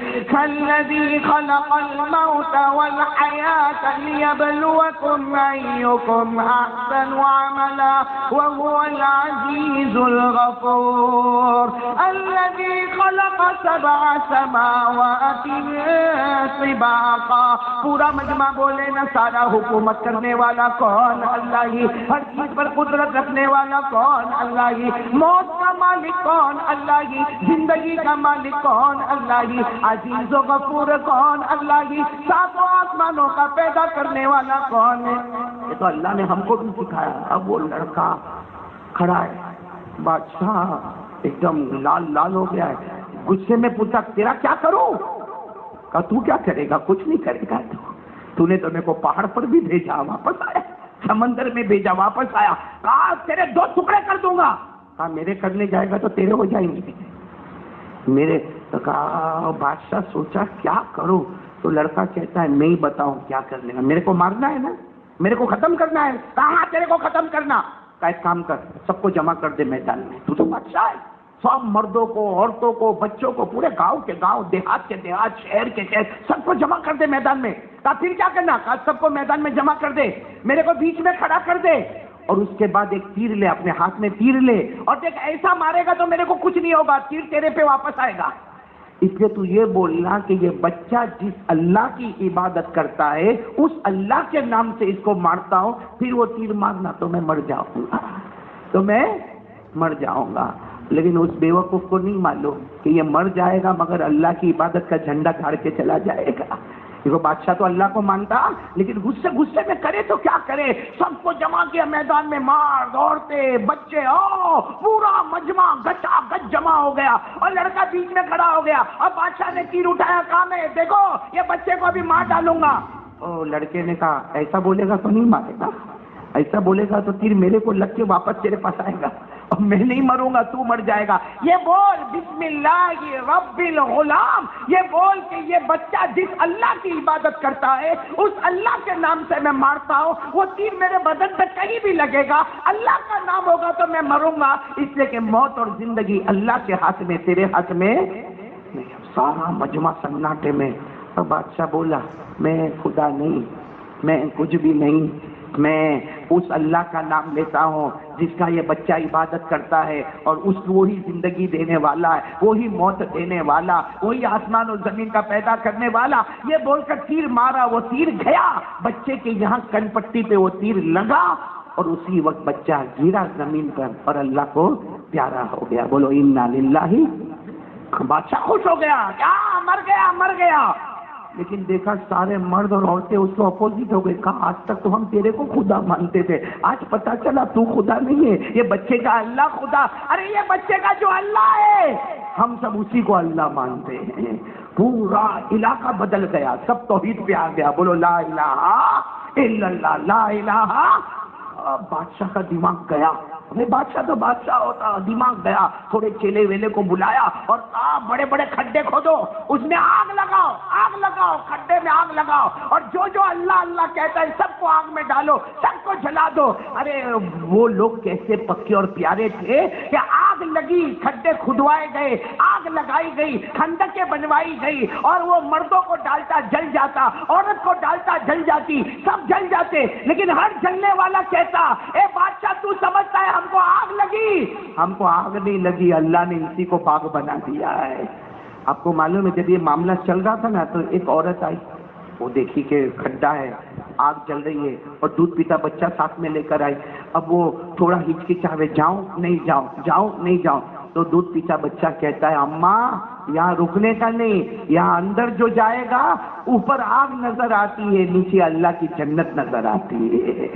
الذی خلق الموت والحیاة لیبلوکم ایکم احسن عملا وہو العزیز الغفور الذی خلق سبع سماوات طباقا. پورا مجمع بولے نا سارا. حکومت کرنے والا کون؟ اللہ ہی. ہر چیز پر قدرت رکھنے والا کون؟ اللہ ہی. موت کا مالک کون؟ اللہ ہی. زندگی کا مالک کون؟ اللہ ہی. عزیز و غفور کون؟ اللہ ہی. ساتوں آسمانوں کا پیدا کرنے والا کون ہے؟ یہ تو اللہ نے ہم کو بھی سکھایا. اب وہ لڑکا کھڑا ہے، بادشاہ ایک دم لال لال ہو گیا ہے. غصے میں پوچھا تیرا کیا کروں؟ کہا تو کیا کرے گا؟ کچھ نہیں کرے گا. تو نے تو میرے کو پہاڑ پر بھی بھیجا، واپس آیا، سمندر میں بھیجا، واپس آیا. کہا تیرے 2 ٹکڑے کر دوں گا. کہا میرے کرنے جائے گا تو تیرے ہو جائیں گے میرے. تو کہا بادشاہ سوچا کیا کروں. تو لڑکا کہتا ہے میں ہی بتاؤں کیا کر لینا. میرے کو مارنا ہے نا، میرے کو ختم کرنا ہے. کہاں تیرے کو ختم کرنا؟ کہا ایک کام کر، سب کو جمع کر دے میدان میں. تو بادشاہ ہے. سب مردوں کو، عورتوں کو، بچوں کو، پورے گاؤں کے گاؤں، دیہات کے دیہات، شہر کے شہر، سب کو جمع کر دے میدان میں. کہا پھر کیا کرنا؟ کہا سب کو میدان میں جمع کر دے، میرے کو بیچ میں کھڑا کر دے، اور اس کے بعد ایک تیر لے، اپنے ہاتھ میں تیر لے، اور دیکھ ایسا مارے گا تو میرے کو کچھ نہیں ہوگا، تیر تیرے پہ واپس آئے گا. اس لیے تو یہ بولنا کہ یہ بچہ جس اللہ کی عبادت کرتا ہے اس اللہ کے نام سے اس کو مارتا ہوں، پھر وہ تیر مارنا تو میں مر جاؤں گا، تو میں مر جاؤں گا. لیکن اس بیوقوف کو نہیں معلوم کہ یہ مر جائے گا مگر اللہ کی عبادت کا جھنڈا گاڑ کے چلا جائے گا. دیکھو بادشاہ تو اللہ کو مانتا لیکن غصے میں کرے تو کیا کرے، سب کو جمع کیا میدان میں، مرد عورتیں بچے، پورا مجمع گچا گچ جمع ہو گیا اور لڑکا بیچ میں کھڑا ہو گیا۔ اب بادشاہ نے تیر اٹھایا، کہا میں دیکھو یہ بچے کو ابھی مار ڈالوں گا۔ لڑکے نے کہا ایسا بولے گا تو نہیں مارے گا، ایسا بولے گا تو تیر میرے کو لگ کے واپس تیرے پاس آئے گا اور میں نہیں مروں گا، تو مر جائے گا۔ یہ بول بسم اللہ رب الغلام، یہ بول کہ یہ بچہ جس اللہ کی عبادت کرتا ہے اس اللہ کے نام سے میں مارتا ہوں، وہ تیر میرے بدن پہ کہیں بھی لگے گا، اللہ کا نام ہوگا تو میں مروں گا، اس لیے کہ موت اور زندگی اللہ کے ہاتھ میں، تیرے ہاتھ میں نہیں۔ سارا مجمع سناٹے میں۔ اور بادشاہ بولا میں خدا نہیں، میں کچھ بھی نہیں، میں اس اللہ کا نام لیتا ہوں جس کا یہ بچہ عبادت کرتا ہے، اور اس کو وہی زندگی دینے والا ہے، وہی موت دینے والا، وہی آسمان اور زمین کا پیدا کرنے والا۔ یہ بول کر تیر مارا، وہ تیر گیا بچے کے یہاں کن پٹی پہ، وہ تیر لگا اور اسی وقت بچہ گرا زمین پر اور اللہ کو پیارا ہو گیا۔ بولو انا للہ۔ بادشاہ خوش ہو گیا، کیا مر گیا مر گیا، لیکن دیکھا سارے مرد اور عورتیں اس کو اپوزٹ ہو گئے۔ کہا آج تک تو ہم تیرے کو خدا مانتے تھے، آج پتا چلا تو خدا نہیں ہے، یہ بچے کا اللہ خدا۔ ارے یہ بچے کا جو اللہ ہے ہم سب اسی کو اللہ مانتے ہیں۔ پورا علاقہ بدل گیا، سب توحید پہ آ گیا۔ بولو لا الہ الا اللہ، لا الہ۔ بادشاہ کا دماغ گیا، بادشاہ تو بادشاہ ہوتا، دماغ گیا۔ تھوڑے چیلے ویلے کو بلایا اور بڑے بڑے کھڈے کھودو، اس میں آگ لگاؤ، آگ لگاؤ، کھڈے میں آگ لگاؤ، اور جو اللہ اللہ کہتا ہے سب کو آگ میں ڈالو، سب کو جلا دو۔ ارے وہ لوگ کیسے پکے اور پیارے تھے کہ آگ لگی، کھڈے کھدوائے گئے، آگ لگائی گئی، کھندقیں بنوائی گئی، اور وہ مردوں کو ڈالتا جل جاتا، عورت کو ڈالتا جل جاتی، سب جل جاتے، لیکن ہر جلنے والا کہتا اے بادشاہ تو سمجھتا ہے ہم کو آگ لگی؟ ہم کو آگ نہیں لگی، اللہ نے اسی کو باغ بنا دیا ہے۔ آپ کو معلوم ہے جب یہ معاملہ چل رہا تھا نا تو ایک عورت آئی، وہ دیکھی کہ کھڈا ہے، آگ جل رہی ہے اور دودھ پیتا بچہ ساتھ میں لے کر آئی۔ اب وہ تھوڑا ہچکچاوے، جاؤں نہیں جاؤں، جاؤں نہیں جاؤں، تو دودھ پیتا بچہ کہتا ہے اماں یہاں رکنے کا نہیں، یہاں اندر جو جائے گا اوپر آگ نظر آتی ہے، نیچے اللہ کی جنت نظر آتی ہے۔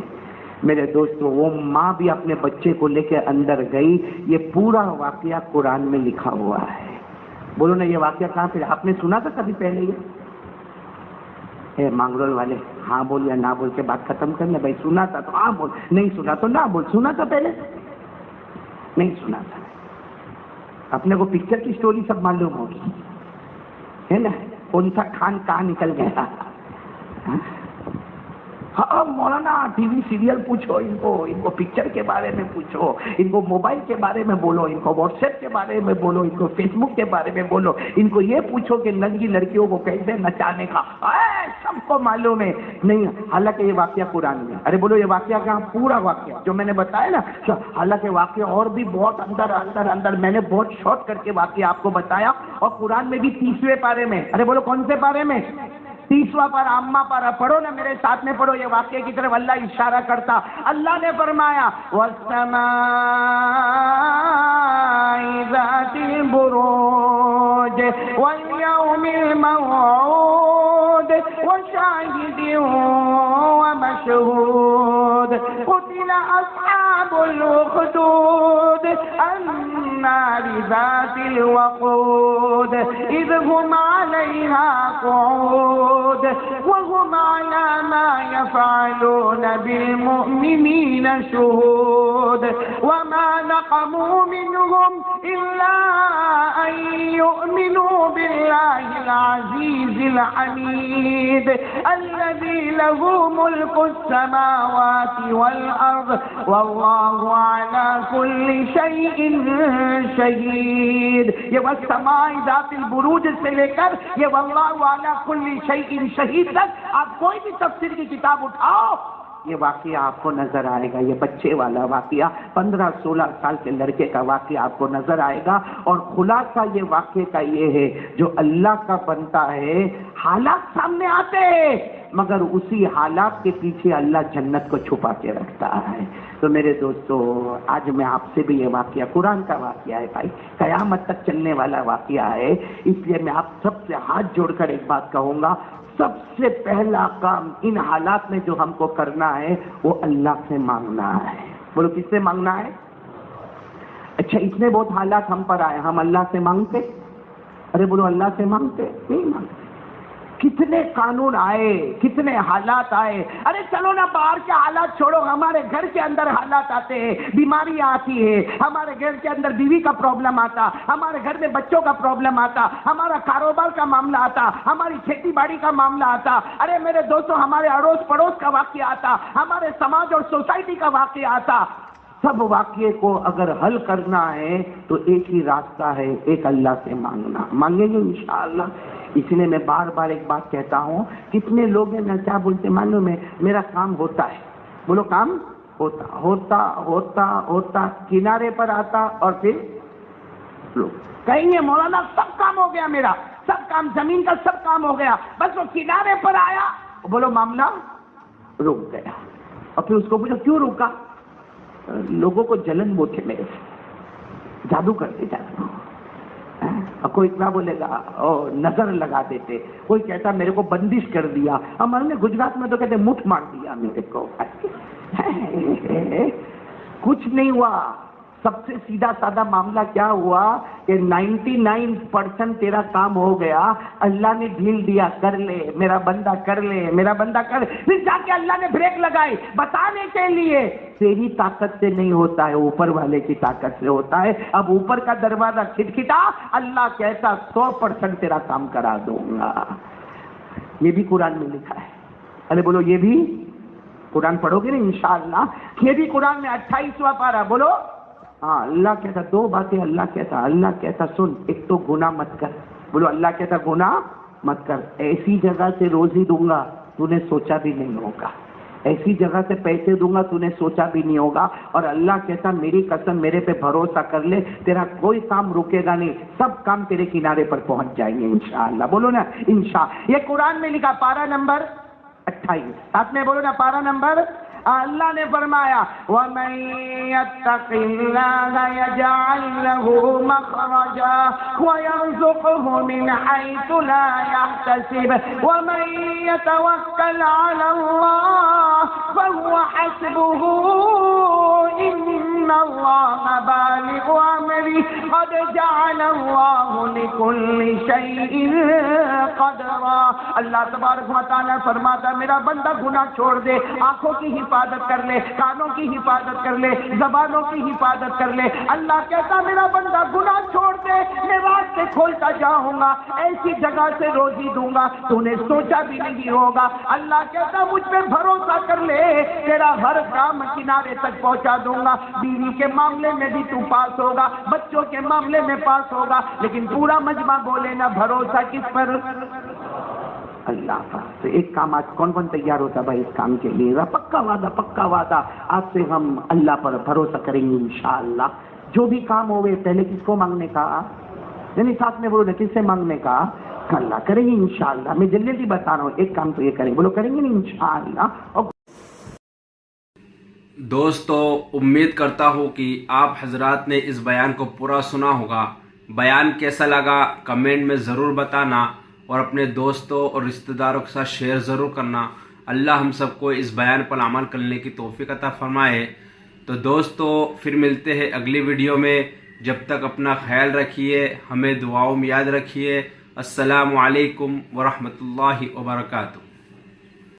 میرے دوستو وہ ماں بھی اپنے بچے کو لے کے اندر گئی۔ یہ پورا واقعہ قرآن میں لکھا ہوا ہے۔ بولو نا یہ واقعہ کہاں پہ آپ نے سنا تھا کبھی پہلے؟ یہ مانگرول والے ہاں بول یا نہ بول کے بات ختم کرنا۔ بھائی سنا تھا تو ہاں بول، نہیں سنا تو نہ بول۔ سنا تھا پہلے؟ نہیں سنا تھا۔ اپنے کو پکچر کی سٹوری سب معلوم ہوگی ہے نا، کون سا خان کہاں نکل گیا۔ ہاں مولانا ٹی وی سیریل پوچھو ان کو پکچر کے بارے میں پوچھو، ان کو موبائل کے بارے میں بولو، ان کو واٹس ایپ کے بارے میں بولو، ان کو فیس بک کے بارے میں بولو، ان کو یہ پوچھو کہ ننگی لڑکیوں کو کیسے نچانے کا، سب کو معلوم ہے۔ نہیں حالانکہ یہ واقعہ قرآن میں، ارے بولو یہ واقعہ کہاں؟ پورا واقعہ جو میں نے بتایا نا، حالانکہ واقعہ اور بھی بہت اندر میں نے بہت شارٹ کر کے واقعہ آپ کو بتایا، اور قرآن میں بھی 30ویں پارے میں، ارے بولو کون سے پارے میں؟ 30واں پارہ، عامہ پارہ پڑھو نا میرے ساتھ میں پڑھو، یہ واقعے کی طرف اللہ اشارہ کرتا۔ اللہ نے فرمایا وَالسَّمَاءِ ذَاتِ الْبُرُوجِ وَالْيَوْمِ الْمَوْعُودِ وَشَاهِدٍ وَمَشْهُودٍ قُتِلَ أَصْحَابُ الْأُخْدُودِ النَّارِ ذَاتِ الْوَقُودِ إِذْ هُمْ عَلَيْهَا قعود وهم على ما يفعلون بالمؤمنين شهود وما نقموا منهم إلا أن يؤمنوا بالله العزيز الحميد الذي له ملك السماوات والأرض والله على كل شيء شهيد۔ یہ والسماء ذات البروج سے لے کر یہ واللہ علی کل شیء شہید تک آپ کوئی بھی تفسیر کی کتاب اٹھاؤ، یہ واقعہ آپ کو نظر آئے گا۔ یہ بچے والا واقعہ 15-16 سال کے لڑکے کا واقعہ آپ کو نظر آئے گا، اور خلاصہ یہ واقعے کا یہ ہے جو اللہ کا بنتا ہے حالات سامنے آتے ہیں مگر اسی حالات کے پیچھے اللہ جنت کو چھپا کے رکھتا ہے۔ تو میرے دوستو، آج میں آپ سے بھی یہ واقعہ قرآن کا واقعہ ہے بھائی، قیامت تک چلنے والا واقعہ ہے، اس لیے میں آپ سب سے ہاتھ جوڑ کر ایک بات کہوں گا، سب سے پہلا کام ان حالات میں جو ہم کو کرنا ہے وہ اللہ سے مانگنا ہے۔ بولو کس سے مانگنا ہے؟ اچھا، اتنے بہت حالات ہم پر آئے، ہم اللہ سے مانگتے؟ ارے بولو اللہ سے مانگتے؟ نہیں مانگتے۔ کتنے قانون آئے، کتنے حالات آئے، ارے چلو نا باہر کے حالات چھوڑو، ہمارے گھر کے اندر حالات آتے ہیں، بیماریاں آتی ہے، ہمارے گھر کے اندر بیوی کا پرابلم آتا، ہمارے گھر میں بچوں کا پرابلم آتا، ہمارا کاروبار کا معاملہ آتا، ہماری کھیتی باڑی کا معاملہ آتا، ارے میرے دوستوں ہمارے اڑوس پڑوس کا واقعہ آتا، ہمارے سماج اور سوسائٹی کا واقعہ آتا۔ سب واقعے کو اگر حل کرنا ہے تو ایک ہی راستہ ہے، ایک اللہ سے مانگنا۔ مانگیں گے انشاءاللہ؟ اس لیے میں بار بار ایک بات کہتا ہوں، کتنے لوگ ہیں نا کیا بولتے معلوم ہے، میرا کام ہوتا ہے، بولو کام ہوتا ہوتا ہوتا ہوتا کنارے پر آتا اور پھر لوگ کہیں گے مولانا سب کام ہو گیا، میرا سب کام، زمین کا سب کام ہو گیا، بس وہ کنارے پر آیا، بولو معاملہ رک گیا۔ اور پھر اس کو پوچھو کیوں رکا؟ لوگوں کو جلن وہ تھے میرے سے، جادو کرتے جادو، اور کوئی کیا بولے گا نظر لگا دیتے، کوئی کہتا میرے کو بندش کر دیا، ہمارے نے گجرات میں تو کہتے مٹھ مار دیا میرے کو۔ کچھ نہیں ہوا، سب سے سیدھا سادہ معاملہ کیا ہوا کہ 99% تیرا کام ہو گیا، اللہ نے ڈھیل دیا، کر لے میرا بندہ، کر لے میرا بندہ، کر۔ پھر جا کے اللہ نے بریک لگائی بتانے کے لیے تیری طاقت سے نہیں ہوتا ہے، اوپر والے کی طاقت سے ہوتا ہے۔ اب اوپر کا دروازہ کھٹکھٹا، اللہ کہتا 100% تیرا کام کرا دوں گا۔ یہ بھی قرآن میں لکھا ہے، ارے بولو یہ بھی قرآن پڑھو گے نا انشاءاللہ، یہ بھی قرآن میں 28واں پارہ، بولو ہاں۔ اللہ کہتا دو باتیں، اللہ کہتا سن، ایک تو گناہ مت کر، بولو اللہ کہتا گناہ مت کر، ایسی جگہ سے روزی دوں گا تو نے سوچا بھی نہیں ہوگا، ایسی جگہ سے پیسے دوں گا تو نے سوچا بھی نہیں ہوگا، اور اللہ کہتا میری قسم میرے پہ بھروسہ کر لے، تیرا کوئی کام رکے گا نہیں، سب کام تیرے کنارے پر پہنچ جائیں گے انشاءاللہ، بولو نا انشاء۔ یہ قرآن میں لکھا، پارہ نمبر 28، ساتھ میں بولو نا پارہ نمبر۔ اللہ نے فرمایا وَمَن يَتَّقِ اللَّهَ يَجْعَل لَّهُ مَخْرَجًا وَيَرْزُقْهُ مِنْ حَيْثُ لَا يَحْتَسِبُ وَمَن يَتَوَكَّلْ عَلَى اللَّهِ فَهُوَ حَسْبُهُ إِنَّ اللَّهَ بَالِغُ أَمْرِهِ قَدْ جَعَلَ اللَّهُ لِكُلِّ شَيْءٍ قَدْرًا۔ اللہ تبارک و تعالیٰ فرماتا میرا بندہ گناہ چھوڑ دے، آنکھوں کی حفاظت کر لے، کانوں کی حفاظت کر لے، زبانوں کی حفاظت کر لے۔ اللہ کہتا میرا بندہ گناہ چھوڑ دے، میں راستے کھولتا جاؤں گا، ایسی جگہ سے روزی دوں گا تو نے سوچا بھی نہیں ہوگا۔ اللہ کہتا مجھ پہ بھروسہ کر لے، تیرا ہر کام کنارے تک پہنچا دوں گا، بیوی کے معاملے میں بھی تو پاس ہوگا، بچوں کے معاملے میں پاس ہوگا، لیکن پورا مجمع بولے نا بھروسہ کس پر؟ اللہ کا۔ تو ایک کام آج کون کون تیار ہوتا بھائی اس کام کے لیے؟ پکا وعدہ آج سے ہم اللہ پر بھروسہ کریں گے انشاءاللہ۔ جو بھی کام ہوئے پہلے کس کو مانگنے کا؟ یعنی ساتھ میں بولو نا کس سے مانگنے کا؟ اللہ کریں گے انشاءاللہ۔ میں جلدی جلدی بتا رہا ہوں، ایک کام تو یہ کریں، بولو کریں گے نا انشاءاللہ۔ اور دوستو امید کرتا ہوں کہ آپ حضرات نے اس بیان کو پورا سنا ہوگا۔ بیان کیسا لگا کمنٹ میں ضرور بتانا، اور اپنے دوستوں اور رشتہ داروں کے ساتھ شیئر ضرور کرنا۔ اللہ ہم سب کو اس بیان پر عمل کرنے کی توفیق عطا فرمائے۔ تو دوستو پھر ملتے ہیں اگلی ویڈیو میں، جب تک اپنا خیال رکھیے، ہمیں دعاؤں میں یاد رکھیے۔ السلام علیکم ورحمۃ اللہ وبرکاتہ۔